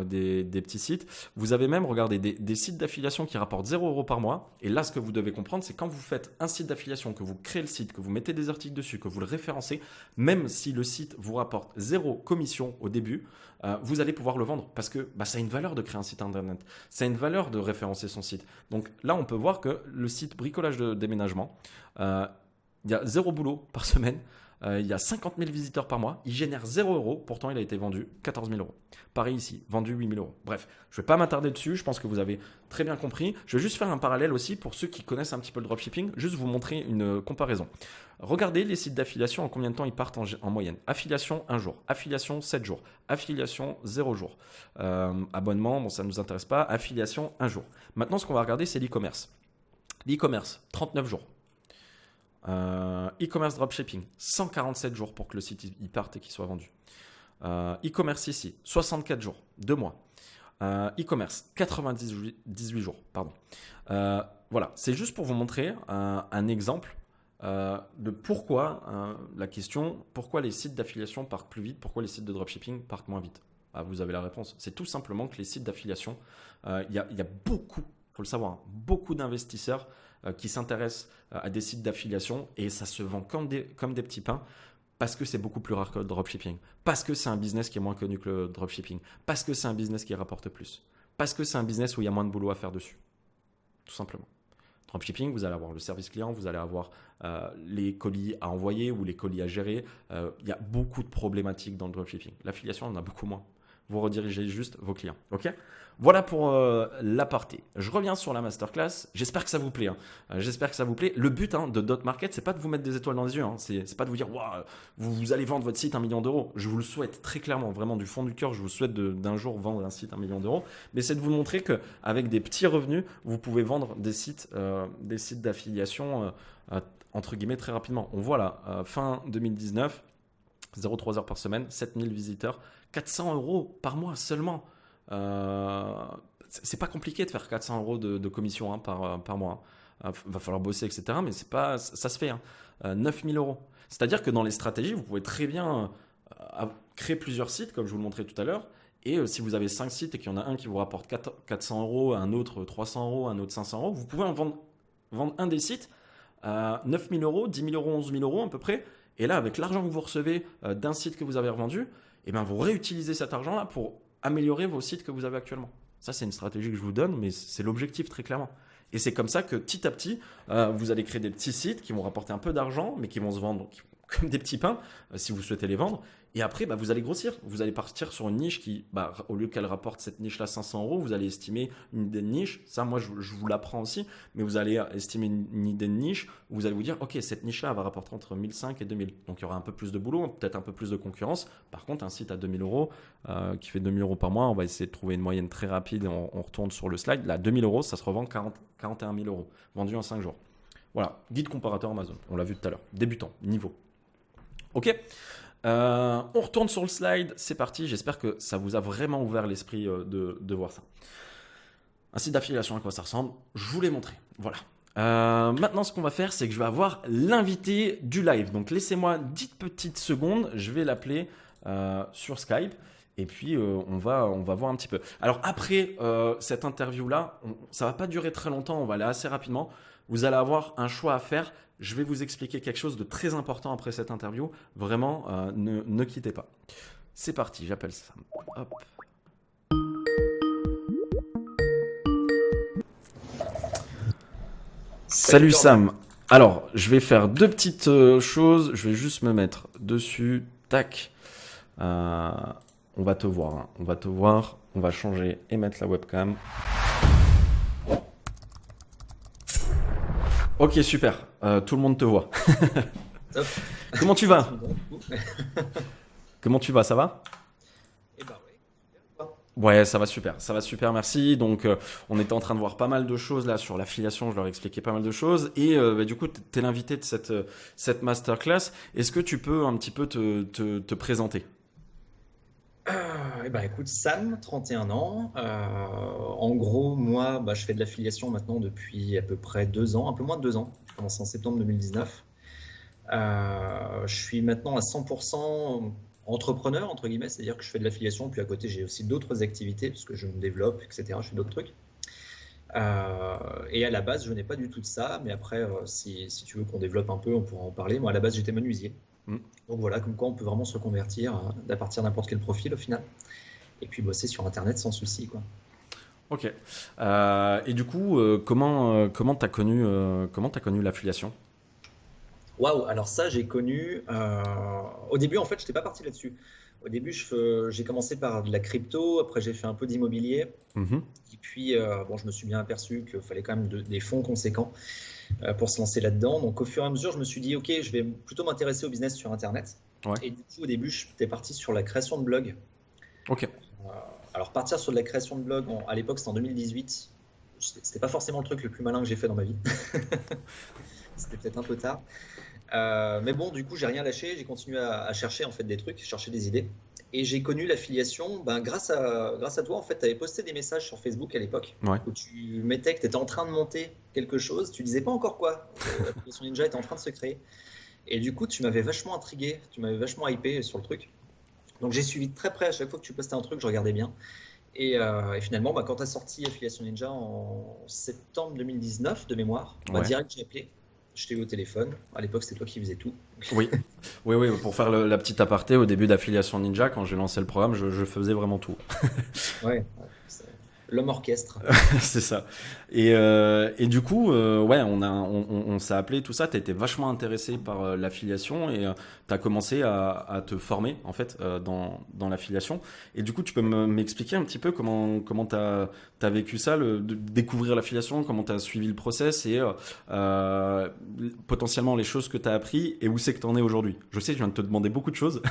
des petits sites. Vous avez même, regardez, des sites d'affiliation qui rapportent 0 euros par mois. Et là, ce que vous devez comprendre, c'est quand vous faites un site d'affiliation, que vous créez le site, que vous mettez des articles dessus, que vous le référencez, même si le site vous rapporte 0 commission au début, vous allez pouvoir le vendre parce que ça a une valeur de créer un site internet. Ça a une valeur de référencer son site. Donc là, on peut voir que le site bricolage de déménagement, il y a 0 boulot par semaine. Il y a 50 000 visiteurs par mois. Il génère 0 euros. Pourtant, il a été vendu 14 000 euros. Pareil ici, vendu 8 000 euros. Bref, je ne vais pas m'attarder dessus. Je pense que vous avez très bien compris. Je vais juste faire un parallèle aussi pour ceux qui connaissent un petit peu le dropshipping. Juste vous montrer une comparaison. Regardez les sites d'affiliation, en combien de temps ils partent en moyenne. Affiliation, 1 jour. Affiliation, 7 jours. Affiliation, 0 jours. Abonnement, ça ne nous intéresse pas. Affiliation, 1 jour. Maintenant, ce qu'on va regarder, c'est l'e-commerce. L'e-commerce, 39 jours. E-commerce dropshipping, 147 jours pour que le site il parte et qu'il soit vendu. E-commerce ici, 64 jours, 2 mois. E-commerce, 98 jours, pardon. Voilà, c'est juste pour vous montrer un exemple de pourquoi la question, pourquoi les sites d'affiliation partent plus vite, pourquoi les sites de dropshipping partent moins vite. Vous avez la réponse. C'est tout simplement que les sites d'affiliation, il y a beaucoup, il faut le savoir, beaucoup d'investisseurs qui s'intéressent à des sites d'affiliation et ça se vend comme des petits pains parce que c'est beaucoup plus rare que le dropshipping, parce que c'est un business qui est moins connu que le dropshipping, parce que c'est un business qui rapporte plus, parce que c'est un business où il y a moins de boulot à faire dessus, tout simplement. Dropshipping, vous allez avoir le service client, vous allez avoir les colis à envoyer ou les colis à gérer. Il y a beaucoup de problématiques dans le dropshipping. L'affiliation, on en a beaucoup moins. Vous redirigez juste vos clients. Ok ? Voilà pour l'aparté. Je reviens sur la masterclass. J'espère que ça vous plaît. J'espère que ça vous plaît. Le but de Dotmarket, c'est pas de vous mettre des étoiles dans les yeux. C'est pas de vous dire waouh, vous allez vendre votre site 1 million d'euros. Je vous le souhaite très clairement, vraiment du fond du cœur. Je vous souhaite d'un jour vendre un site 1 million d'euros. Mais c'est de vous montrer qu'avec des petits revenus, vous pouvez vendre des sites d'affiliation entre guillemets très rapidement. On voit là, fin 2019, 0,3 heures par semaine, 7000 visiteurs, 400 euros par mois seulement. C'est pas compliqué de faire 400 euros de commission par mois. Va falloir bosser, etc. Mais ça se fait. 9000 euros. C'est-à-dire que dans les stratégies, vous pouvez très bien créer plusieurs sites, comme je vous le montrais tout à l'heure. Et si vous avez 5 sites et qu'il y en a un qui vous rapporte 400 euros, un autre 300 euros, un autre 500 euros, vous pouvez en vendre un des sites à 9000 euros, 10 000 euros, 11 000 euros à peu près. Et là, avec l'argent que vous recevez d'un site que vous avez revendu, vous réutilisez cet argent-là pour améliorer vos sites que vous avez actuellement. Ça, c'est une stratégie que je vous donne, mais c'est l'objectif très clairement. Et c'est comme ça que petit à petit, vous allez créer des petits sites qui vont rapporter un peu d'argent, mais qui vont se vendre comme des petits pains, si vous souhaitez les vendre. Et après, bah, vous allez grossir. Vous allez partir sur une niche qui, bah, au lieu qu'elle rapporte cette niche-là 500 euros, vous allez estimer une idée de niche. Ça, moi, je vous l'apprends aussi. Mais vous allez estimer une idée de niche. Où vous allez vous dire, OK, cette niche-là, elle va rapporter entre 1500 et 2000. Donc, il y aura un peu plus de boulot, peut-être un peu plus de concurrence. Par contre, un site à 2000 euros, qui fait 2000 euros par mois, on va essayer de trouver une moyenne très rapide. Et on retourne sur le slide. Là, 2000 euros, ça se revend 41 000 euros. Vendu en 5 jours. Voilà, guide comparateur Amazon. On l'a vu tout à l'heure. Débutant, niveau. OK. On retourne sur le slide, c'est parti. J'espère que ça vous a vraiment ouvert l'esprit de voir ça. Un site d'affiliation, à quoi ça ressemble, je vous l'ai montré. Voilà. Maintenant, ce qu'on va faire, c'est que je vais avoir l'invité du live. Donc, laissez-moi 10 petites secondes. Je vais l'appeler sur Skype. Et puis, on va voir un petit peu. Alors, après cette interview-là, ça ne va pas durer très longtemps. On va aller assez rapidement. Vous allez avoir un choix à faire. Je vais vous expliquer quelque chose de très important après cette interview. Vraiment, ne quittez pas. C'est parti, j'appelle Sam. Hop. Salut Sam. Alors, je vais faire deux petites choses. Je vais juste me mettre dessus. Tac. On va te voir. Hein. On va te voir. On va changer et mettre la webcam. Ok, super. Tout le monde te voit. Top. Comment tu vas? Comment tu vas? Ça va? Eh ben oui. Ouais, ça va super, merci. Donc, on était en train de voir pas mal de choses là sur l'affiliation, je leur ai expliqué pas mal de choses. Et bah, du coup, tu es l'invité de cette masterclass. Est-ce que tu peux un petit peu te présenter? Eh ben écoute, Sam, 31 ans. En gros, moi, je fais de l'affiliation maintenant depuis à peu près 2 ans, un peu moins de 2 ans. J'ai commencé en septembre 2019. Je suis maintenant à 100% entrepreneur, entre guillemets, c'est-à-dire que je fais de l'affiliation, puis à côté, j'ai aussi d'autres activités, parce que je me développe, etc. Je fais d'autres trucs. Et à la base, je venais pas du tout de ça, mais après, si tu veux qu'on développe un peu, on pourra en parler. Moi, à la base, j'étais menuisier. Donc voilà, comme quoi on peut vraiment se reconvertir à partir de n'importe quel profil au final, et puis bosser sur Internet sans souci, quoi. Ok. Et du coup, comment t'as connu l'affiliation? Waouh, alors ça, j'ai connu. Au début, en fait, je n'étais pas parti là-dessus. Au début, j'ai commencé par de la crypto, après, j'ai fait un peu d'immobilier. Mhm. Et puis, bon, je me suis bien aperçu qu'il fallait quand même des fonds conséquents pour se lancer là-dedans. Donc, au fur et à mesure, je me suis dit, OK, je vais plutôt m'intéresser au business sur Internet. Ouais. Et du coup, au début, j'étais parti sur la création de blog. Ok. Alors, partir sur de la création de blog, à l'époque, c'était en 2018. C'était pas forcément le truc le plus malin que j'ai fait dans ma vie. C'était peut-être un peu tard. Mais bon, du coup, j'ai rien lâché. J'ai continué à chercher en fait des trucs, chercher des idées. Et j'ai connu l'affiliation grâce à toi. En fait, tu avais posté des messages sur Facebook à l'époque Ouais. où tu mettais que tu étais en train de monter quelque chose. Tu disais pas encore quoi. L'application Ninja était en train de se créer. Et du coup, tu m'avais vachement intrigué, tu m'avais vachement hypé sur le truc. Donc, j'ai suivi de très près à chaque fois que tu postais un truc, je regardais bien. Et finalement, quand tu as sorti Affiliation Ninja en septembre 2019 de mémoire, Ouais. direct, j'ai appelé. Je t'ai eu au téléphone. À l'époque, c'était toi qui faisais tout. Oui. Oui. Pour faire la petite aparté, au début d'Affiliation Ninja, quand j'ai lancé le programme, je faisais vraiment tout. Ouais, c'est l'homme orchestre. C'est ça. Et du coup, ouais, on s'est appelé, tout ça. Tu as été vachement intéressé par l'affiliation et tu as commencé à te former en fait dans l'affiliation. Et du coup, tu peux m'expliquer un petit peu comment tu as vécu ça, de découvrir l'affiliation, comment tu as suivi le process et potentiellement les choses que tu as appris et où c'est que tu en es aujourd'hui. Je sais, je viens de te demander beaucoup de choses,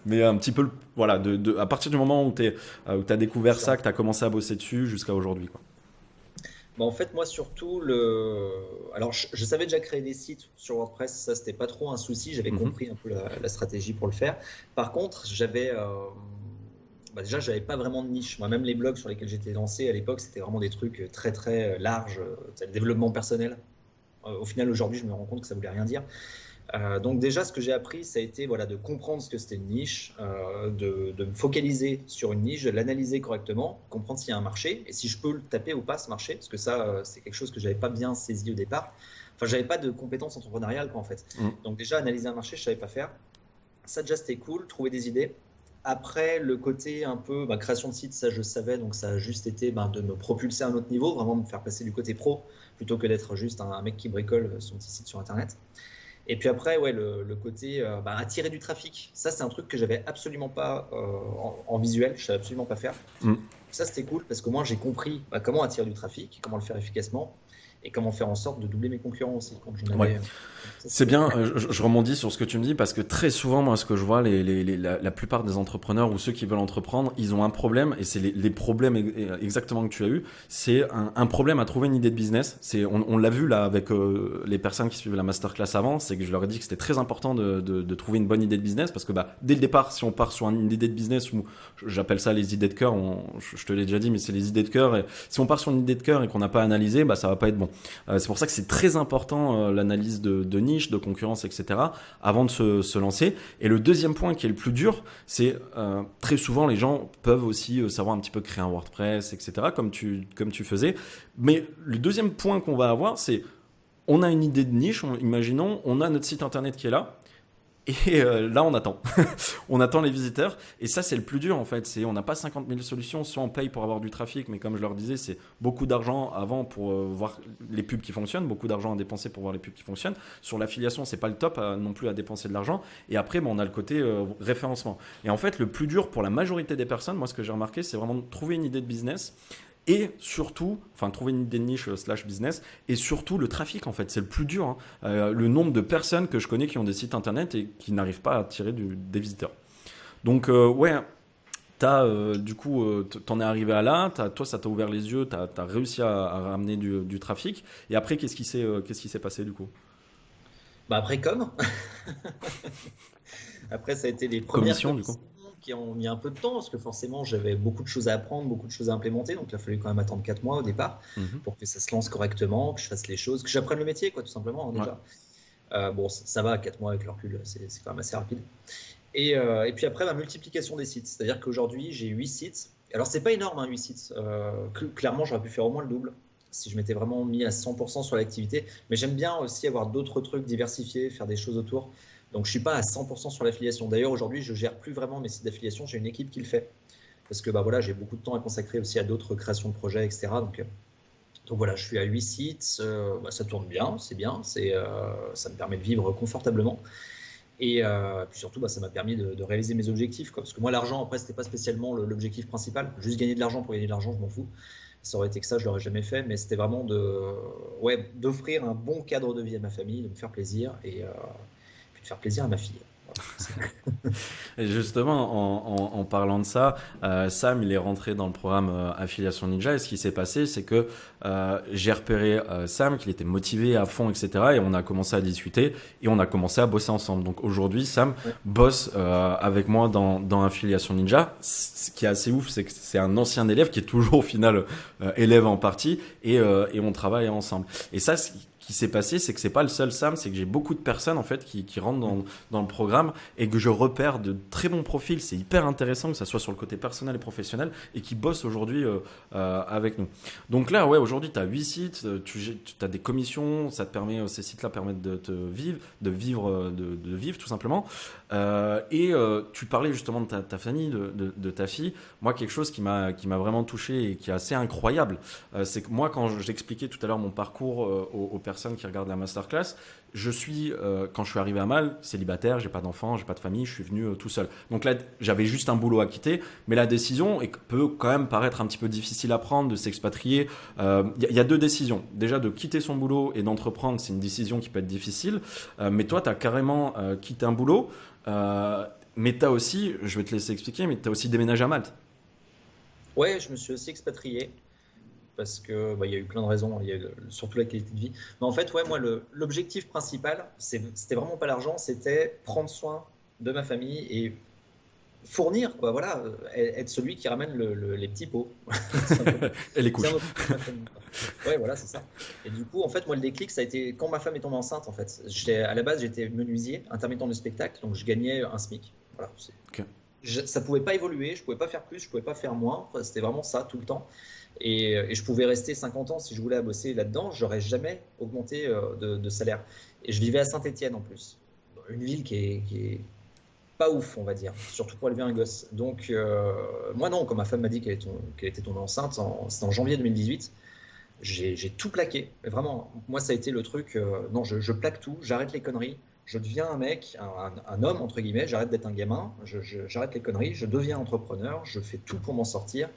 mais un petit peu, voilà, à partir du moment où tu as découvert ça, que tu as commencé à bosser dessus jusqu'à aujourd'hui, quoi. En fait, moi, surtout, alors, je savais déjà créer des sites sur WordPress, ça, c'était pas trop un souci, j'avais compris un peu la stratégie pour le faire. Par contre, déjà, j'avais pas vraiment de niche. Moi, même les blogs sur lesquels j'étais lancé à l'époque, c'était vraiment des trucs très, très larges, le développement personnel. Au final, aujourd'hui, je me rends compte que ça voulait rien dire. Donc déjà, ce que j'ai appris, ça a été de comprendre ce que c'était une niche, de me focaliser sur une niche, de l'analyser correctement, comprendre s'il y a un marché et si je peux le taper ou pas ce marché, parce que ça, c'est quelque chose que j'avais pas bien saisi au départ. Enfin, j'avais pas de compétences entrepreneuriales, quoi, en fait. Donc déjà, analyser un marché, je savais pas faire. Ça, déjà, c'était cool, trouver des idées. Après, le côté un peu création de site, ça, je savais, donc ça a juste été de me propulser à un autre niveau, vraiment me faire passer du côté pro, plutôt que d'être juste un mec qui bricole son petit site sur Internet. Et puis après, ouais, le côté attirer du trafic. Ça, c'est un truc que j'avais absolument pas en visuel. Je savais absolument pas faire. Mm. Ça, c'était cool parce que moi, j'ai compris comment attirer du trafic, comment le faire efficacement et comment faire en sorte de doubler mes concurrents aussi quand j'en Ouais. avais. Ça, C'est c'était. bien, je rebondis sur ce que tu me dis parce que très souvent, moi, ce que je vois, la plupart des entrepreneurs ou ceux qui veulent entreprendre, ils ont un problème et c'est les problèmes exactement que tu as eu. C'est un problème à trouver une idée de business. On l'a vu là avec les personnes qui suivent la masterclass avant, c'est que je leur ai dit que c'était très important de trouver une bonne idée de business parce que dès le départ, si on part sur une idée de business où j'appelle ça les idées de cœur, je te l'ai déjà dit, mais c'est les idées de cœur. Et si on part sur une idée de cœur et qu'on n'a pas analysé, ça va pas être bon. C'est pour ça que c'est très important l'analyse de niche, de concurrence, etc. avant de se lancer. Et le deuxième point qui est le plus dur, c'est très souvent les gens peuvent aussi savoir un petit peu créer un WordPress, etc. comme tu faisais. Mais le deuxième point qu'on va avoir, c'est on a une idée de niche, imaginons, on a notre site internet qui est là. Et là, on attend. On attend les visiteurs. Et ça, c'est le plus dur, en fait. On n'a pas 50 000 solutions. Soit on paye pour avoir du trafic, mais comme je leur disais, c'est beaucoup d'argent avant pour voir les pubs qui fonctionnent, beaucoup d'argent à dépenser pour voir les pubs qui fonctionnent. Sur l'affiliation, c'est pas le top non plus à dépenser de l'argent. Et après, on a le côté référencement. Et en fait, le plus dur pour la majorité des personnes, moi, ce que j'ai remarqué, c'est vraiment de trouver une idée de business. Et surtout, trouver une idée de niche / business, et surtout le trafic en fait, c'est le plus dur. Hein. Le nombre de personnes que je connais qui ont des sites internet et qui n'arrivent pas à attirer des visiteurs. Donc ouais, du coup, t'en es arrivé à là, toi ça t'a ouvert les yeux, t'as réussi à ramener du trafic, et après qu'est-ce qui s'est passé du coup? Après, après, ça a été les premières Commission du coup? commissions qui ont mis un peu de temps parce que forcément, j'avais beaucoup de choses à apprendre, beaucoup de choses à implémenter. Donc, il a fallu quand même attendre 4 mois au départ Mhm. pour que ça se lance correctement, que je fasse les choses, que j'apprenne le métier, quoi, tout simplement, hein, Ouais. déjà. Bon, ça va, 4 mois avec le recul, c'est quand même assez rapide. Et puis après, la multiplication des sites. C'est-à-dire qu'aujourd'hui, j'ai 8 sites. Alors, c'est pas énorme, hein, 8 sites. Clairement, j'aurais pu faire au moins le double si je m'étais vraiment mis à 100% sur l'activité. Mais j'aime bien aussi avoir d'autres trucs diversifiés, faire des choses autour. Donc, je suis pas à 100% sur l'affiliation. D'ailleurs, aujourd'hui, je gère plus vraiment mes sites d'affiliation. J'ai une équipe qui le fait. Parce que voilà, j'ai beaucoup de temps à consacrer aussi à d'autres créations de projets, etc. Donc voilà, je suis à 8 sites. Ça tourne bien, c'est bien. Ça me permet de vivre confortablement. Et puis surtout, ça m'a permis de réaliser mes objectifs, quoi. Parce que moi, l'argent, après, c'était pas spécialement l'objectif principal. Juste gagner de l'argent pour gagner de l'argent, je m'en fous. Ça aurait été que ça, je l'aurais jamais fait. Mais c'était vraiment d'offrir un bon cadre de vie à ma famille, de me faire plaisir et puis de faire plaisir à ma fille. Voilà. Et justement, en parlant de ça, Sam, il est rentré dans le programme Affiliation Ninja. Et ce qui s'est passé, c'est que j'ai repéré Sam, qu'il était motivé à fond, etc. Et on a commencé à discuter et on a commencé à bosser ensemble. Donc aujourd'hui, Sam Ouais. bosse avec moi dans Affiliation Ninja. Ce qui est assez ouf, c'est que c'est un ancien élève qui est toujours au final élève en partie et on travaille ensemble. Et ça, ce qui s'est passé, c'est que c'est pas le seul Sam, c'est que j'ai beaucoup de personnes en fait qui rentrent dans le programme et que je repère de très bons profils. C'est hyper intéressant que ça soit sur le côté personnel et professionnel et qui bossent aujourd'hui avec nous. Donc là, ouais, aujourd'hui, tu as 8 sites, tu as des commissions, ça te permet, ces sites-là permettent de vivre tout simplement. Tu parlais justement de ta famille, de ta fille. Moi, quelque chose qui m'a vraiment touché et qui est assez incroyable, c'est que moi, quand j'expliquais tout à l'heure mon parcours aux personnes qui regardent la masterclass, quand je suis arrivé à Mal, célibataire, j'ai pas d'enfant, j'ai pas de famille, je suis venu tout seul. Donc là, j'avais juste un boulot à quitter, mais la décision peut quand même paraître un petit peu difficile à prendre, de s'expatrier. Y a deux décisions. Déjà, de quitter son boulot et d'entreprendre, c'est une décision qui peut être difficile. Mais toi, tu as carrément quitté un boulot, mais tu as aussi, je vais te laisser expliquer, mais tu as aussi déménagé à Malte. Ouais, je me suis aussi expatrié parce que il y a eu plein de raisons, il y a surtout la qualité de vie. Mais en fait, ouais, moi, l'objectif principal, c'était vraiment pas l'argent, c'était prendre soin de ma famille et fournir, quoi, voilà, être celui qui ramène les petits pots. Simplement. Et les C'est un couches. autre truc, ma famille, quoi. Ouais, voilà, c'est ça. Et du coup, en fait, moi, le déclic, ça a été quand ma femme est tombée enceinte, en fait. À la base, j'étais menuisier, intermittent de spectacle, donc je gagnais un SMIC. Voilà, Ok. ça pouvait pas évoluer, je pouvais pas faire plus, je pouvais pas faire moins. Enfin, c'était vraiment ça tout le temps. Et je pouvais rester 50 ans si je voulais bosser là-dedans, j'aurais jamais augmenté de salaire. Et je vivais à Saint-Étienne en plus, une ville qui est pas ouf, on va dire, surtout pour élever un gosse. Donc moi non, quand ma femme m'a dit qu'elle était tombée enceinte, c'était en janvier 2018, j'ai tout plaqué. Mais vraiment, moi ça a été le truc, non, je plaque tout, j'arrête les conneries. je deviens un mec, un homme, entre guillemets, j'arrête d'être un gamin, j'arrête les conneries, je deviens entrepreneur, je fais tout pour m'en sortir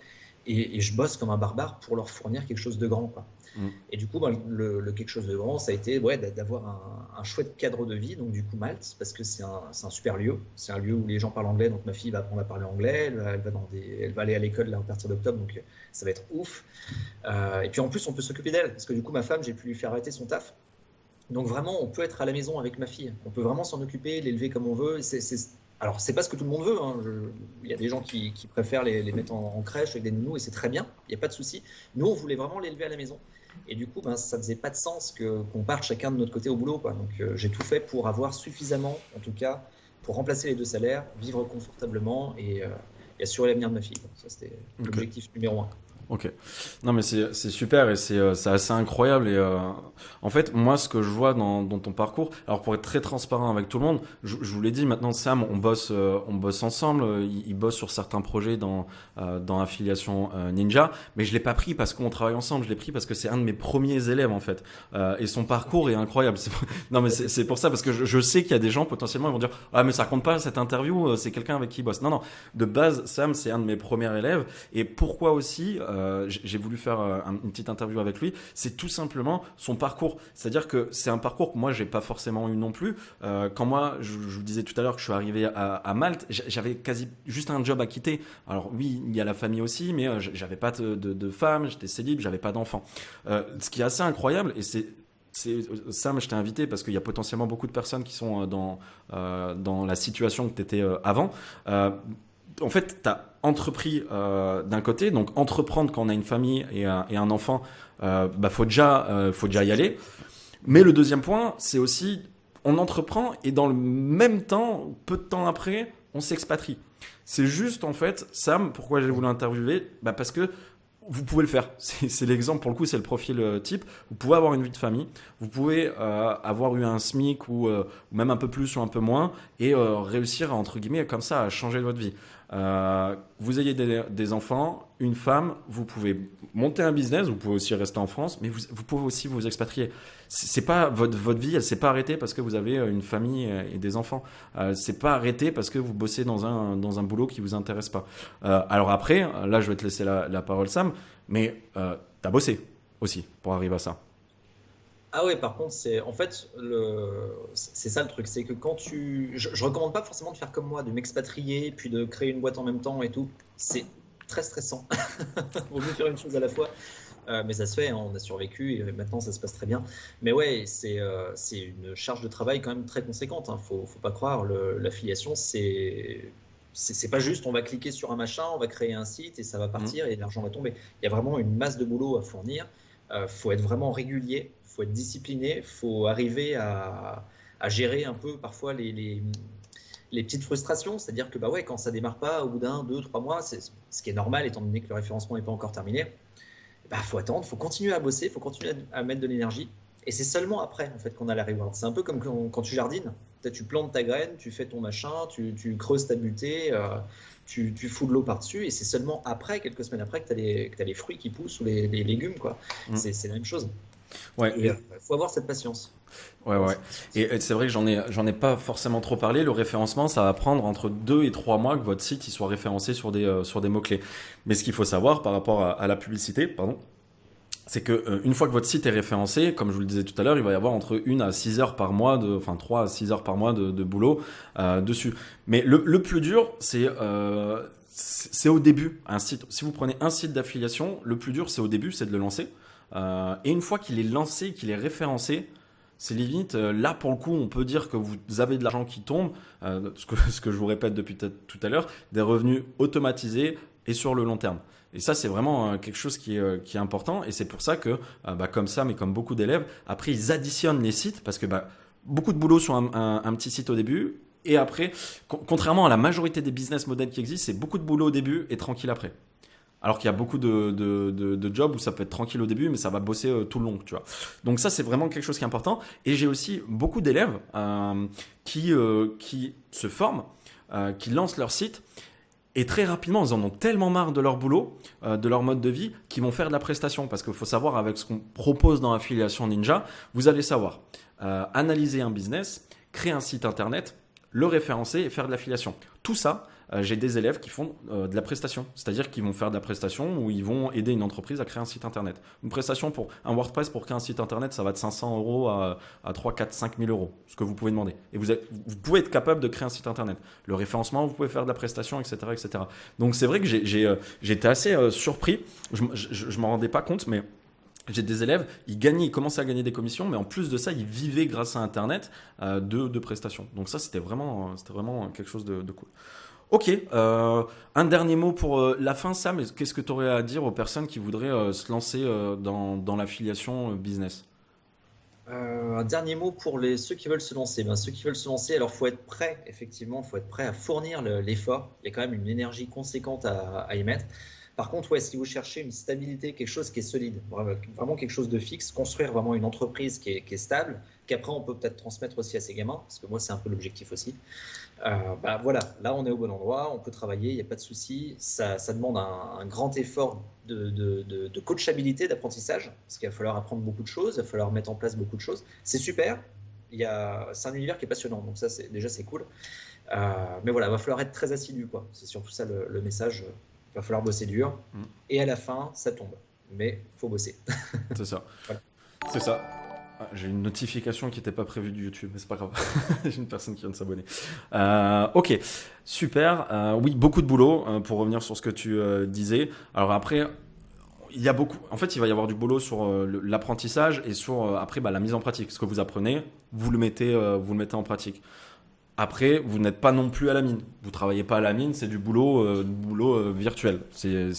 et je bosse comme un barbare pour leur fournir quelque chose de grand, quoi. Mm. Et du coup, ben, le quelque chose de grand, ça a été d'avoir un chouette cadre de vie, donc du coup Malte, parce que c'est un super lieu, c'est un lieu où les gens parlent anglais, donc ma fille va apprendre à parler anglais, elle va aller à l'école là, à partir d'octobre, donc ça va être ouf. Et puis en plus, on peut s'occuper d'elle, parce que du coup, ma femme, j'ai pu lui faire arrêter son taf. Donc vraiment, on peut être à la maison avec ma fille. On peut vraiment s'en occuper, l'élever comme on veut. Alors, c'est pas ce que tout le monde veut, hein. Il y a des gens qui préfèrent les mettre en crèche avec des nounous et c'est très bien, il n'y a pas de souci. Nous, on voulait vraiment l'élever à la maison. Et du coup, ben, ça faisait pas de sens qu'on parte chacun de notre côté au boulot, quoi. Donc, j'ai tout fait pour avoir suffisamment, en tout cas, pour remplacer les deux salaires, vivre confortablement et assurer l'avenir de ma fille, quoi. Ça, c'était l'objectif numéro un. Ok. Non, mais c'est super et c'est assez incroyable. Et en fait, moi, ce que je vois dans ton parcours, alors pour être très transparent avec tout le monde, je vous l'ai dit, maintenant, Sam, on bosse ensemble. Il bosse sur certains projets dans Affiliation Ninja, mais je l'ai pas pris parce qu'on travaille ensemble. Je l'ai pris parce que c'est un de mes premiers élèves, en fait. Et son parcours est incroyable. Non, mais c'est pour ça, parce que je sais qu'il y a des gens, potentiellement, ils vont dire, ah, mais ça compte pas cette interview, c'est quelqu'un avec qui il bosse. Non, non. De base, Sam, c'est un de mes premiers élèves. Et pourquoi aussi, j'ai voulu faire une petite interview avec lui, c'est tout simplement son parcours. C'est-à-dire que c'est un parcours que moi, j'ai pas forcément eu non plus. Quand moi, je vous disais tout à l'heure que je suis arrivé à Malte, j'avais quasi juste un job à quitter. Alors oui, il y a la famille aussi, mais j'avais pas de femme, j'étais célib, j'avais pas d'enfant. Ce qui est assez incroyable, et Sam, je t'ai invité parce qu'il y a potentiellement beaucoup de personnes qui sont dans la situation que tu étais avant. En fait, tu as entrepris d'un côté, donc entreprendre quand on a une famille et un enfant, faut déjà y aller. Mais le deuxième point, c'est aussi, on entreprend et dans le même temps, peu de temps après, on s'expatrie. C'est juste, en fait, Sam, pourquoi j'ai voulu interviewer, parce que vous pouvez le faire. C'est l'exemple, pour le coup, c'est le profil type. Vous pouvez avoir une vie de famille, vous pouvez avoir eu un SMIC ou même un peu plus ou un peu moins et réussir, entre guillemets, comme ça, à changer votre vie. Vous ayez des enfants, une femme, vous pouvez monter un business, vous pouvez aussi rester en France, mais vous pouvez aussi vous expatrier. C'est pas votre vie, elle s'est pas arrêtée parce que vous avez une famille et des enfants. C'est pas arrêté parce que vous bossez dans un boulot qui vous intéresse pas. Alors après, là, je vais te laisser la parole, Sam, mais t'as bossé aussi pour arriver à ça. Ah ouais, par contre, c'est ça le truc, c'est que je recommande pas forcément de faire comme moi, de m'expatrier, puis de créer une boîte en même temps et tout. C'est très stressant. Vaut mieux faire une chose à la fois. Mais ça se fait, hein, on a survécu et maintenant ça se passe très bien. Mais ouais, c'est une charge de travail quand même très conséquente, hein. Faut pas croire, l'affiliation, c'est pas juste on va cliquer sur un machin, on va créer un site et ça va partir et l'argent va tomber. Il y a vraiment une masse de boulot à fournir. Faut être vraiment régulier, faut être discipliné, faut arriver à gérer un peu parfois les petites frustrations. C'est-à-dire que bah ouais, quand ça démarre pas au bout d'un, deux, trois mois, c'est ce qui est normal étant donné que le référencement n'est pas encore terminé. Bah, faut attendre, faut continuer à bosser, faut continuer à mettre de l'énergie. Et c'est seulement après en fait qu'on a la reward. C'est un peu comme quand tu jardines. Peut-être tu plantes ta graine, tu fais ton machin, tu creuses ta butée, tu fous de l'eau par-dessus. Et c'est seulement après, quelques semaines après, que tu as les fruits qui poussent ou les légumes, quoi. C'est la même chose. Ouais. Et faut avoir cette patience. Ouais, ouais. Et c'est vrai que j'en ai pas forcément trop parlé. Le référencement, ça va prendre entre 2 et 3 mois que votre site il soit référencé sur des mots-clés. Mais ce qu'il faut savoir par rapport à la publicité, pardon, c'est que une fois que votre site est référencé, comme je vous le disais tout à l'heure, il va y avoir entre 1 à 6 heures par mois, 3 à 6 heures par mois de boulot dessus. Mais le plus dur, c'est au début. Un site, si vous prenez un site d'affiliation, le plus dur, c'est au début, c'est de le lancer. Et une fois qu'il est lancé, qu'il est référencé, c'est limite, là pour le coup, on peut dire que vous avez de l'argent qui tombe, ce que je vous répète depuis tout à l'heure, des revenus automatisés et sur le long terme. Et ça, c'est vraiment quelque chose qui est important. Et c'est pour ça que, comme ça, mais comme beaucoup d'élèves, après, ils additionnent les sites parce que beaucoup de boulot sur un petit site au début. Et après, contrairement à la majorité des business models qui existent, c'est beaucoup de boulot au début et tranquille après. Alors qu'il y a beaucoup de jobs où ça peut être tranquille au début, mais ça va bosser tout le long, tu vois. Donc ça, c'est vraiment quelque chose qui est important. Et j'ai aussi beaucoup d'élèves qui se forment, qui lancent leur site. Et très rapidement, ils en ont tellement marre de leur boulot, de leur mode de vie, qu'ils vont faire de la prestation. Parce qu'il faut savoir, avec ce qu'on propose dans Affiliation Ninja, vous allez savoir analyser un business, créer un site internet, le référencer et faire de l'affiliation. Tout ça, j'ai des élèves qui font de la prestation. C'est-à-dire qu'ils vont faire de la prestation ou ils vont aider une entreprise à créer un site internet. Une prestation pour un WordPress pour créer un site internet, ça va de 500 euros à 3, 4, 5 000 euros, ce que vous pouvez demander. Et vous pouvez être capable de créer un site internet. Le référencement, vous pouvez faire de la prestation, etc. etc. Donc c'est vrai que j'étais assez surpris. Je ne m'en rendais pas compte, mais j'ai des élèves, ils commençaient à gagner des commissions, mais en plus de ça, ils vivaient grâce à Internet de prestations. Donc ça, c'était vraiment quelque chose de cool. Ok, un dernier mot pour la fin, Sam. Qu'est-ce que tu aurais à dire aux personnes qui voudraient se lancer dans l'affiliation business? Un dernier mot pour ceux qui veulent se lancer. Ceux qui veulent se lancer, alors il faut être prêt, effectivement, il faut être prêt à fournir l'effort. Il y a quand même une énergie conséquente à y mettre. Par contre, ouais, si vous cherchez une stabilité, quelque chose qui est solide, vraiment quelque chose de fixe, construire vraiment une entreprise qui est stable, qu'après on peut peut-être transmettre aussi à ses gamins, parce que moi c'est un peu l'objectif aussi. Voilà, là on est au bon endroit, on peut travailler, il n'y a pas de souci. Ça demande un grand effort de coachabilité, d'apprentissage, parce qu'il va falloir apprendre beaucoup de choses, il va falloir mettre en place beaucoup de choses. C'est super, c'est un univers qui est passionnant, donc ça déjà c'est cool. Mais voilà, il va falloir être très assidu, quoi. C'est surtout ça le message. Il va falloir bosser dur et à la fin, ça tombe. Mais il faut bosser. C'est ça. Voilà. C'est ça. Ah, j'ai une notification qui n'était pas prévue du YouTube, mais c'est pas grave. J'ai une personne qui vient de s'abonner. Ok, super. Oui, beaucoup de boulot pour revenir sur ce que tu disais. Alors après, il y a beaucoup. En fait, il va y avoir du boulot sur l'apprentissage et sur après la mise en pratique. Ce que vous apprenez, vous le mettez en pratique. Après, vous n'êtes pas non plus à la mine. Vous travaillez pas à la mine, c'est du boulot, virtuel. C'est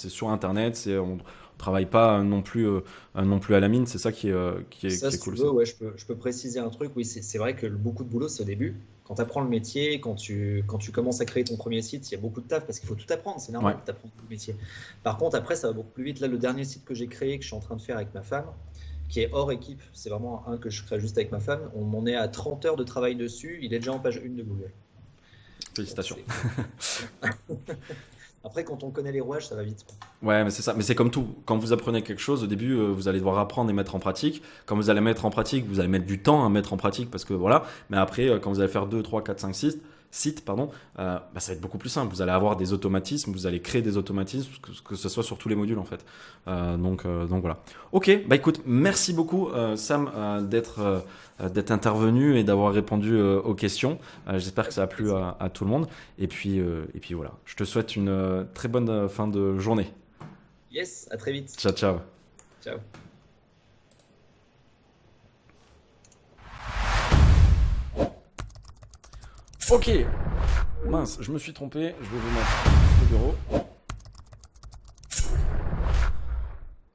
sur Internet. On travaille pas non plus à la mine. C'est ça qui Ça, est si tu cool. veux, ouais, je peux préciser un truc. Oui, c'est vrai que beaucoup de boulot, c'est au début. Quand tu apprends le métier, quand tu commences à créer ton premier site, il y a beaucoup de taf parce qu'il faut tout apprendre. C'est normal Ouais. que tu apprends le métier. Par contre, après, ça va beaucoup plus vite. Là, le dernier site que j'ai créé, que je suis en train de faire avec ma femme, qui est hors équipe, c'est vraiment un que je crée juste avec ma femme. On en est à 30 heures de travail dessus. Il est déjà en page 1 de Google. Félicitations. Après, quand on connaît les rouages, ça va vite. Ouais, mais c'est ça. Mais c'est comme tout. Quand vous apprenez quelque chose, au début, vous allez devoir apprendre et mettre en pratique. Quand vous allez mettre en pratique, vous allez mettre du temps à mettre en pratique parce que voilà. Mais après, quand vous allez faire 2, 3, 4, 5, 6 sites, pardon, ça va être beaucoup plus simple. Vous allez avoir des automatismes, vous allez créer des automatismes, que ce soit sur tous les modules en fait. Donc voilà. Ok, bah écoute, merci beaucoup Sam d'être intervenu et d'avoir répondu aux questions. J'espère que ça a plu à tout le monde. Et puis voilà. Je te souhaite une très bonne fin de journée. Yes, à très vite. Ciao, ciao. Ciao. Ok. Mince, je me suis trompé. Je vais vous mettre au bureau.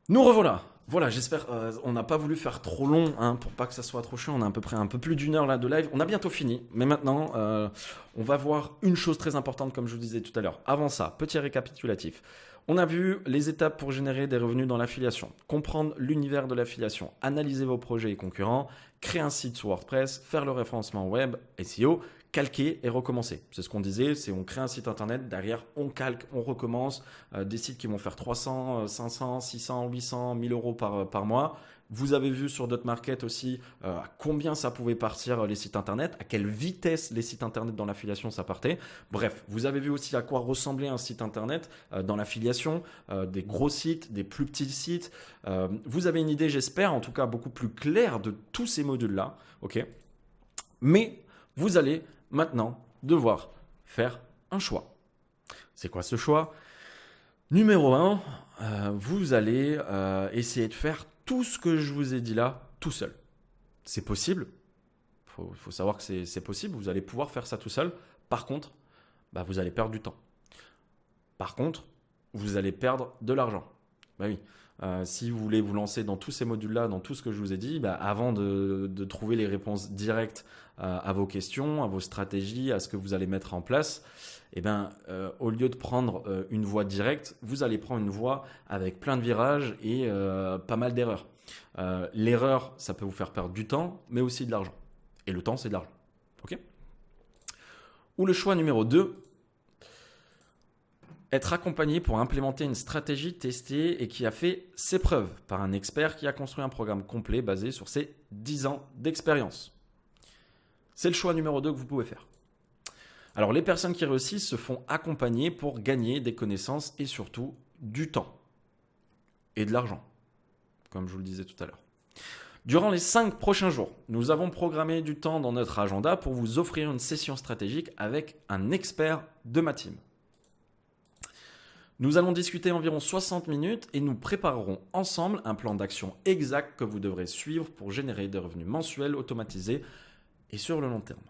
Nous revoilà. Voilà, j'espère. On n'a pas voulu faire trop long pour pas que ça soit trop chiant. On a à peu près un peu plus d'une heure là de live. On a bientôt fini. Mais maintenant, on va voir une chose très importante, comme je vous disais tout à l'heure. Avant ça, petit récapitulatif. On a vu les étapes pour générer des revenus dans l'affiliation, comprendre l'univers de l'affiliation, analyser vos projets et concurrents, créer un site sur WordPress, faire le référencement web, SEO, calquer et recommencer. C'est ce qu'on disait, c'est on crée un site internet, derrière on calque, on recommence, des sites qui vont faire 300, 500, 600, 800, 1000 euros par mois. Vous avez vu sur DotMarket aussi à combien ça pouvait partir les sites internet, à quelle vitesse les sites internet dans l'affiliation ça partait. Bref, vous avez vu aussi à quoi ressemblait un site internet dans l'affiliation, des gros sites, des plus petits sites. Vous avez une idée, j'espère, en tout cas beaucoup plus claire de tous ces modules-là. Ok. Mais vous allez maintenant devoir faire un choix. C'est quoi ce choix? Numéro 1, vous allez essayer de faire tout ce que je vous ai dit là tout seul. C'est possible. Il faut savoir que c'est possible. Vous allez pouvoir faire ça tout seul. Par contre, vous allez perdre du temps. Par contre, vous allez perdre de l'argent. Oui. Si vous voulez vous lancer dans tous ces modules-là, dans tout ce que je vous ai dit, avant de trouver les réponses directes à vos questions, à vos stratégies, à ce que vous allez mettre en place, au lieu de prendre une voie directe, vous allez prendre une voie avec plein de virages et pas mal d'erreurs. L'erreur, ça peut vous faire perdre du temps, mais aussi de l'argent. Et le temps, c'est de l'argent. Ok ? Ou le choix numéro 2, être accompagné pour implémenter une stratégie testée et qui a fait ses preuves par un expert qui a construit un programme complet basé sur ses 10 ans d'expérience. C'est le choix numéro 2 que vous pouvez faire. Alors, les personnes qui réussissent se font accompagner pour gagner des connaissances et surtout du temps et de l'argent, comme je vous le disais tout à l'heure. Durant les 5 prochains jours, nous avons programmé du temps dans notre agenda pour vous offrir une session stratégique avec un expert de ma team. Nous allons discuter environ 60 minutes et nous préparerons ensemble un plan d'action exact que vous devrez suivre pour générer des revenus mensuels automatisés et sur le long terme.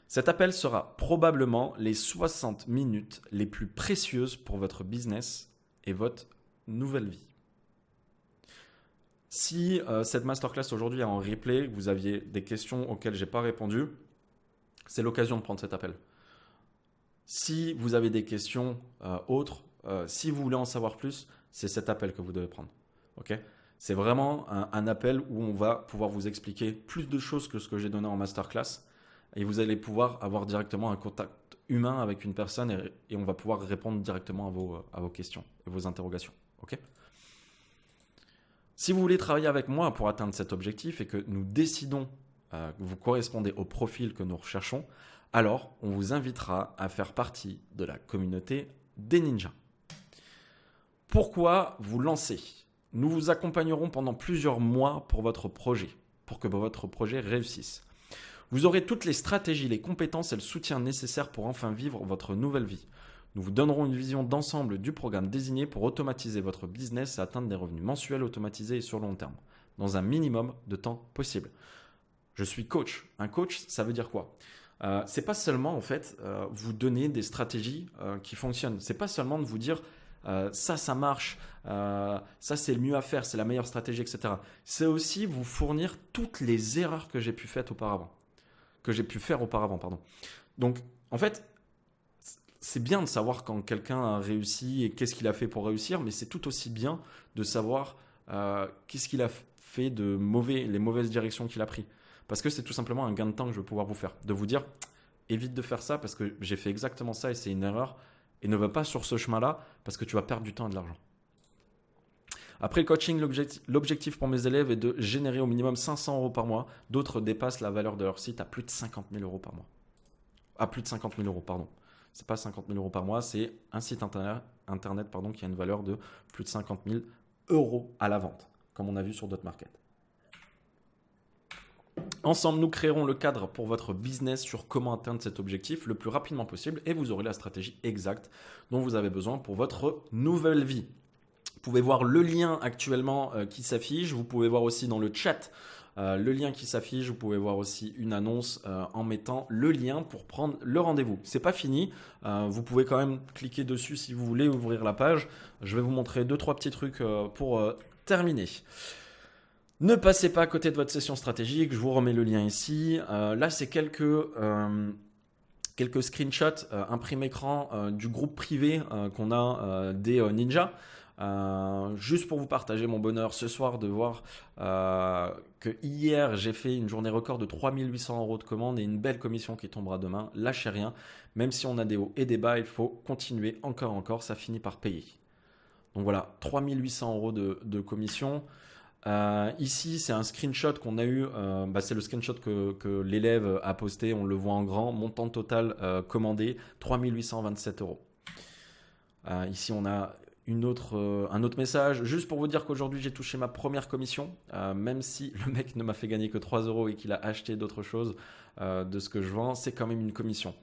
Cet appel sera probablement les 60 minutes les plus précieuses pour votre business et votre nouvelle vie. Si cette masterclass aujourd'hui est en replay, que vous aviez des questions auxquelles je n'ai pas répondu, c'est l'occasion de prendre cet appel. Si vous avez des questions autres, si vous voulez en savoir plus, c'est cet appel que vous devez prendre. Okay ? C'est vraiment un appel où on va pouvoir vous expliquer plus de choses que ce que j'ai donné en masterclass et vous allez pouvoir avoir directement un contact humain avec une personne et on va pouvoir répondre directement à vos questions et vos interrogations. Okay ? Si vous voulez travailler avec moi pour atteindre cet objectif et que nous décidons que vous correspondez au profil que nous recherchons, alors on vous invitera à faire partie de la communauté des ninjas. Pourquoi vous lancer ? Nous vous accompagnerons pendant plusieurs mois pour votre projet, pour que votre projet réussisse. Vous aurez toutes les stratégies, les compétences et le soutien nécessaires pour enfin vivre votre nouvelle vie. Nous vous donnerons une vision d'ensemble du programme désigné pour automatiser votre business et atteindre des revenus mensuels automatisés et sur le long terme, dans un minimum de temps possible. Je suis coach. Un coach, ça veut dire quoi ? C'est pas seulement en fait vous donner des stratégies qui fonctionnent. C'est pas seulement de vous dire ça marche, ça c'est le mieux à faire, c'est la meilleure stratégie, etc. C'est aussi vous fournir toutes les erreurs que j'ai pu faire auparavant. Donc en fait, c'est bien de savoir quand quelqu'un a réussi et qu'est-ce qu'il a fait pour réussir, mais c'est tout aussi bien de savoir qu'est-ce qu'il a fait de mauvais, les mauvaises directions qu'il a prises. Parce que c'est tout simplement un gain de temps que je vais pouvoir vous faire. De vous dire, évite de faire ça parce que j'ai fait exactement ça et c'est une erreur. Et ne va pas sur ce chemin-là parce que tu vas perdre du temps et de l'argent. Après le coaching, l'objectif pour mes élèves est de générer au minimum 500 euros par mois. D'autres dépassent la valeur de leur site à plus de 50 000 euros par mois. À plus de 50 000 euros, pardon. Ce n'est pas 50 000 euros par mois, c'est un site internet qui a une valeur de plus de 50 000 euros à la vente, comme on a vu sur DotMarket. Ensemble, nous créerons le cadre pour votre business sur comment atteindre cet objectif le plus rapidement possible et vous aurez la stratégie exacte dont vous avez besoin pour votre nouvelle vie. Vous pouvez voir le lien actuellement qui s'affiche. Vous pouvez voir aussi dans le chat le lien qui s'affiche. Vous pouvez voir aussi une annonce en mettant le lien pour prendre le rendez-vous. C'est pas fini. Vous pouvez quand même cliquer dessus si vous voulez ouvrir la page. Je vais vous montrer 2-3 petits trucs pour terminer. Ne passez pas à côté de votre session stratégique, je vous remets le lien ici. Là, c'est quelques screenshots imprimés écran du groupe privé qu'on a des ninjas. Juste pour vous partager mon bonheur ce soir de voir que hier, j'ai fait une journée record de 3 800 euros de commandes et une belle commission qui tombera demain. Lâchez rien, même si on a des hauts et des bas, il faut continuer encore, ça finit par payer. Donc voilà, 3 800 euros de commission. Ici, c'est un screenshot qu'on a eu. C'est le screenshot que l'élève a posté. On le voit en grand. Montant total commandé 3 827 euros. Ici, on a un autre message. Juste pour vous dire qu'aujourd'hui, j'ai touché ma première commission. Même si le mec ne m'a fait gagner que 3 euros et qu'il a acheté d'autres choses de ce que je vends, c'est quand même une commission.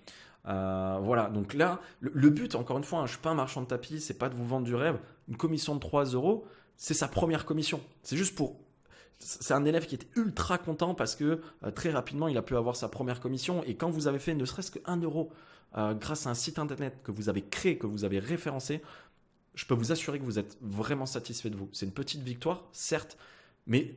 Voilà, donc là, le but, encore une fois, je ne suis pas un marchand de tapis, c'est pas de vous vendre du rêve. Une commission de 3 euros, c'est sa première commission. C'est un élève qui était ultra content parce que très rapidement, il a pu avoir sa première commission. Et quand vous avez fait ne serait-ce que 1 euro grâce à un site internet que vous avez créé, que vous avez référencé, je peux vous assurer que vous êtes vraiment satisfait de vous. C'est une petite victoire, certes, mais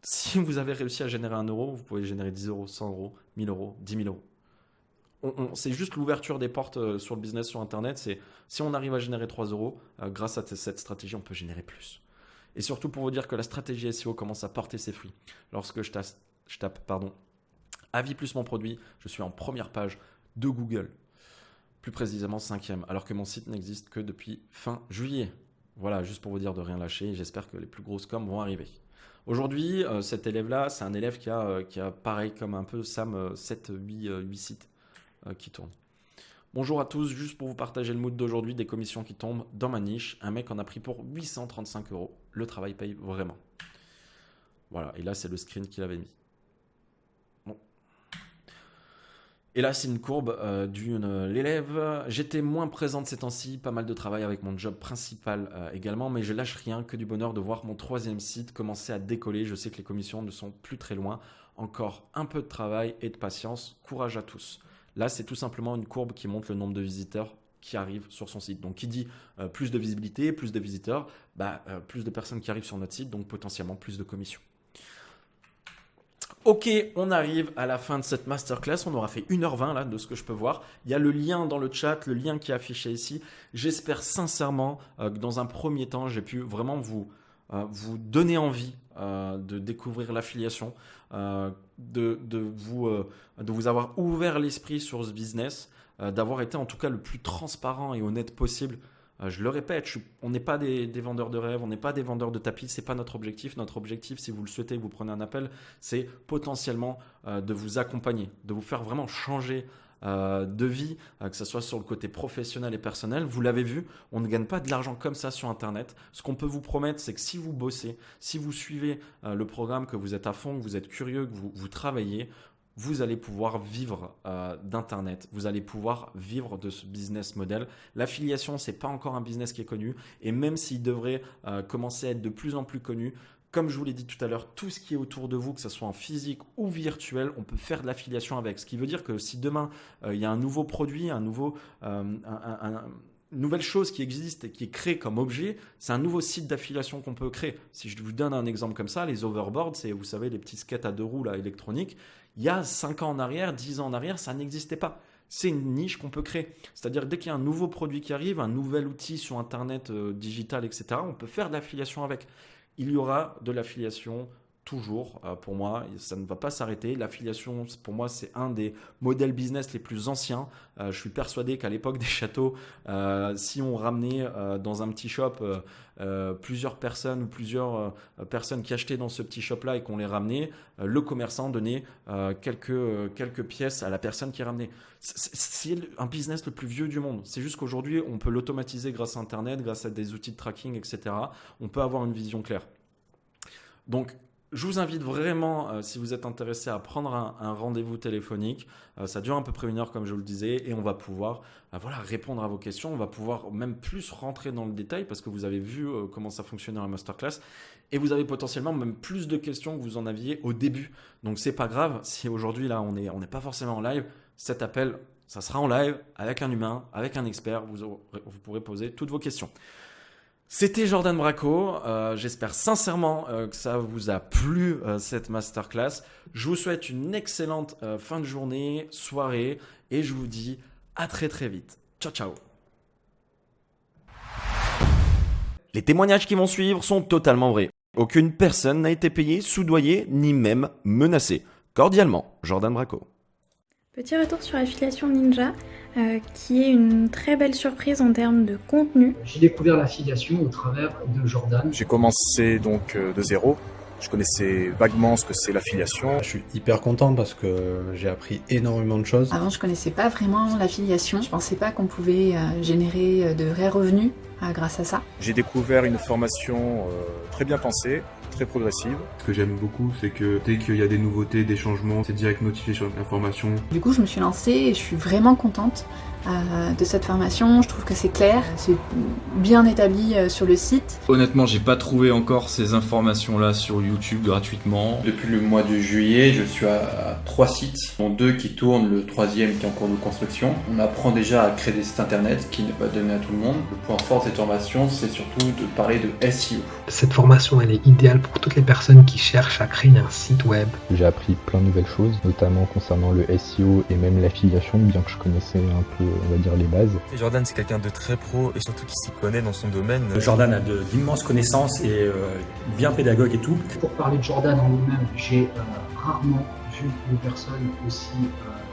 si vous avez réussi à générer 1 euro, vous pouvez générer 10 euros, 100 euros, 1000 euros, 10 000 euros. C'est juste l'ouverture des portes sur le business sur Internet. C'est si on arrive à générer 3 euros, grâce à cette stratégie, on peut générer plus. Et surtout pour vous dire que la stratégie SEO commence à porter ses fruits. Lorsque je tape avis plus mon produit, je suis en première page de Google. Plus précisément 5e, alors que mon site n'existe que depuis fin juillet. Voilà, juste pour vous dire de rien lâcher. J'espère que les plus grosses coms vont arriver. Aujourd'hui, cet élève-là, c'est un élève qui a pareil comme un peu Sam, 7-8 sites qui tournent. Bonjour à tous, juste pour vous partager le mood d'aujourd'hui, des commissions qui tombent dans ma niche. Un mec en a pris pour 835 €. Le travail paye vraiment. Voilà, et là c'est le screen qu'il avait mis. Bon. Et là c'est une courbe l'élève. J'étais moins présente ces temps-ci, pas mal de travail avec mon job principal également, mais je lâche rien, que du bonheur de voir mon 3e site commencer à décoller. Je sais que les commissions ne sont plus très loin. Encore un peu de travail et de patience. Courage à tous. Là, c'est tout simplement une courbe qui montre le nombre de visiteurs qui arrivent sur son site. Donc, qui dit plus de visibilité, plus de visiteurs, plus de personnes qui arrivent sur notre site, donc potentiellement plus de commissions. Ok, on arrive à la fin de cette masterclass. On aura fait 1h20 là, de ce que je peux voir. Il y a le lien dans le chat, le lien qui est affiché ici. J'espère sincèrement que dans un premier temps, j'ai pu vraiment vous donner envie de découvrir l'affiliation, de vous avoir ouvert l'esprit sur ce business, d'avoir été en tout cas le plus transparent et honnête possible. Je le répète, on n'est pas des vendeurs de rêves, on n'est pas des vendeurs de tapis, ce n'est pas notre objectif. Notre objectif, si vous le souhaitez, vous prenez un appel, c'est potentiellement de vous accompagner, de vous faire vraiment changer de vie, que ce soit sur le côté professionnel et personnel. Vous l'avez vu, on ne gagne pas de l'argent comme ça sur Internet. Ce qu'on peut vous promettre, c'est que si vous bossez, si vous suivez le programme, que vous êtes à fond, que vous êtes curieux, que vous travaillez, vous allez pouvoir vivre d'Internet. Vous allez pouvoir vivre de ce business model. L'affiliation, ce n'est pas encore un business qui est connu. Et même s'il devrait commencer à être de plus en plus connu, comme je vous l'ai dit tout à l'heure, tout ce qui est autour de vous, que ce soit en physique ou virtuel, on peut faire de l'affiliation avec. Ce qui veut dire que si demain, il y a un nouveau produit, une nouvelle chose qui existe et qui est créée comme objet, c'est un nouveau site d'affiliation qu'on peut créer. Si je vous donne un exemple comme ça, les overboards, c'est, vous savez, les petits skates à 2 roues là, électroniques, il y a 5 ans en arrière, 10 ans en arrière, ça n'existait pas. C'est une niche qu'on peut créer. C'est-à-dire dès qu'il y a un nouveau produit qui arrive, un nouvel outil sur Internet, digital, etc., on peut faire de l'affiliation avec. Il y aura de l'affiliation toujours, pour moi, ça ne va pas s'arrêter. L'affiliation, pour moi, c'est un des modèles business les plus anciens. Je suis persuadé qu'à l'époque des châteaux, si on ramenait dans un petit shop plusieurs personnes ou plusieurs personnes qui achetaient dans ce petit shop-là et qu'on les ramenait, le commerçant donnait quelques pièces à la personne qui ramenait. C'est un business le plus vieux du monde. C'est juste qu'aujourd'hui, on peut l'automatiser grâce à Internet, grâce à des outils de tracking, etc. On peut avoir une vision claire. Donc, je vous invite vraiment, si vous êtes intéressé, à prendre un rendez-vous téléphonique. Ça dure à peu près 1 heure, comme je vous le disais, et on va pouvoir répondre à vos questions. On va pouvoir même plus rentrer dans le détail parce que vous avez vu comment ça fonctionnait en masterclass. Et vous avez potentiellement même plus de questions que vous en aviez au début. Donc, c'est pas grave si aujourd'hui, là, on n'est pas forcément en live. Cet appel, ça sera en live avec un humain, avec un expert. Vous pourrez poser toutes vos questions. C'était Jordan Bracco, j'espère sincèrement que ça vous a plu cette masterclass. Je vous souhaite une excellente fin de journée, soirée et je vous dis à très très vite. Ciao ciao. Les témoignages qui vont suivre sont totalement vrais. Aucune personne n'a été payée, soudoyée ni même menacée. Cordialement, Jordan Bracco. Petit retour sur Affiliation Ninja, qui est une très belle surprise en termes de contenu. J'ai découvert l'affiliation au travers de Jordan. J'ai commencé donc de zéro. Je connaissais vaguement ce que c'est l'affiliation. Je suis hyper content parce que j'ai appris énormément de choses. Avant, je connaissais pas vraiment l'affiliation. Je pensais pas qu'on pouvait générer de vrais revenus grâce à ça. J'ai découvert une formation très bien pensée, très progressive. Ce que j'aime beaucoup, c'est que dès qu'il y a des nouveautés, des changements, c'est direct notifié sur l'information. Du coup, je me suis lancée et je suis vraiment contente de cette formation. Je trouve que c'est clair, c'est bien établi sur le site. Honnêtement, j'ai pas trouvé encore ces informations-là sur YouTube gratuitement. Depuis le mois de juillet, je suis à 3 sites, dont 2 qui tournent, le 3e qui est en cours de construction. On apprend déjà à créer des sites internet, qui n'est pas donné à tout le monde. Le point fort de cette formation, c'est surtout de parler de SEO. Cette formation, elle est idéale pour toutes les personnes qui cherchent à créer un site web. J'ai appris plein de nouvelles choses, notamment concernant le SEO et même l'affiliation, bien que je connaissais un peu, on va dire, les bases. Et Jordan, c'est quelqu'un de très pro et surtout qui s'y connaît dans son domaine. Jordan a d'immenses connaissances et bien pédagogue et tout. Pour parler de Jordan en lui-même, j'ai rarement vu une personne aussi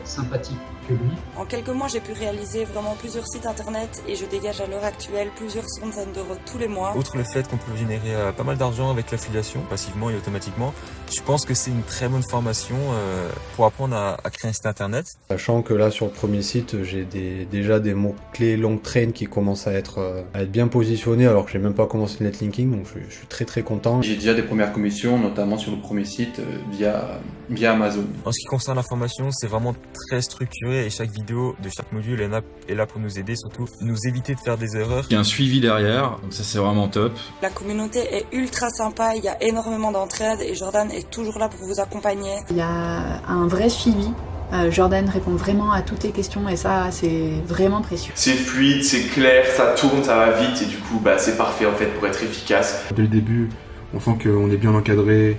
sympathique que lui. En quelques mois, j'ai pu réaliser vraiment plusieurs sites internet et je dégage à l'heure actuelle plusieurs centaines d'euros tous les mois. Outre le fait qu'on peut générer pas mal d'argent avec l'affiliation, passivement et automatiquement, je pense que c'est une très bonne formation pour apprendre à créer un site internet. Sachant que là sur le premier site, j'ai déjà des mots-clés long train qui commencent à être bien positionnés alors que j'ai même pas commencé le netlinking, donc je suis très content. J'ai déjà des premières commissions, notamment sur le premier site via Amazon. En ce qui concerne la formation, c'est vraiment très structuré et chaque vidéo de chaque module est là pour nous aider, surtout nous éviter de faire des erreurs. Il y a un suivi derrière, donc ça c'est vraiment top. La communauté est ultra sympa, il y a énormément d'entraide et Jordan est toujours là pour vous accompagner. Il y a un vrai suivi. Jordan répond vraiment à toutes les questions et ça c'est vraiment précieux. C'est fluide, c'est clair, ça tourne, ça va vite et du coup c'est parfait en fait pour être efficace. Dès le début, on sent qu'on est bien encadré,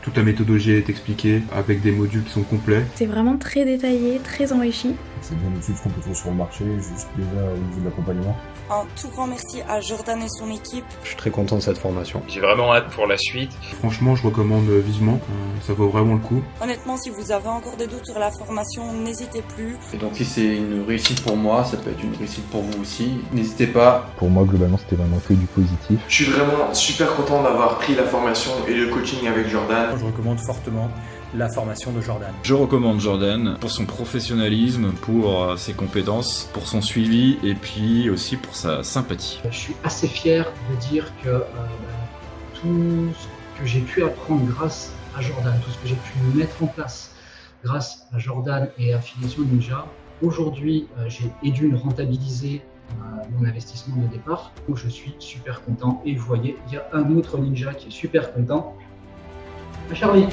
toute la méthodologie est expliquée avec des modules qui sont complets. C'est vraiment très détaillé, très enrichi. C'est bien au-dessus de ce qu'on peut trouver sur le marché, juste déjà au niveau de l'accompagnement. Un tout grand merci à Jordan et son équipe. Je suis très content de cette formation. J'ai vraiment hâte pour la suite. Franchement, je recommande vivement, ça vaut vraiment le coup. Honnêtement, si vous avez encore des doutes sur la formation, n'hésitez plus. Et donc si c'est une réussite pour moi, ça peut être une réussite pour vous aussi. N'hésitez pas. Pour moi, globalement, c'était vraiment que du positif. Je suis vraiment super content d'avoir pris la formation et le coaching avec Jordan. Je recommande fortement la formation de Jordan. Je recommande Jordan pour son professionnalisme, pour ses compétences, pour son suivi et puis aussi pour sa sympathie. Je suis assez fier de dire que tout ce que j'ai pu apprendre grâce à Jordan, tout ce que j'ai pu mettre en place grâce à Jordan et Affiliation Ninja, aujourd'hui j'ai dû rentabiliser mon investissement de départ. Donc je suis super content et vous voyez, il y a un autre ninja qui est super content. Charlie.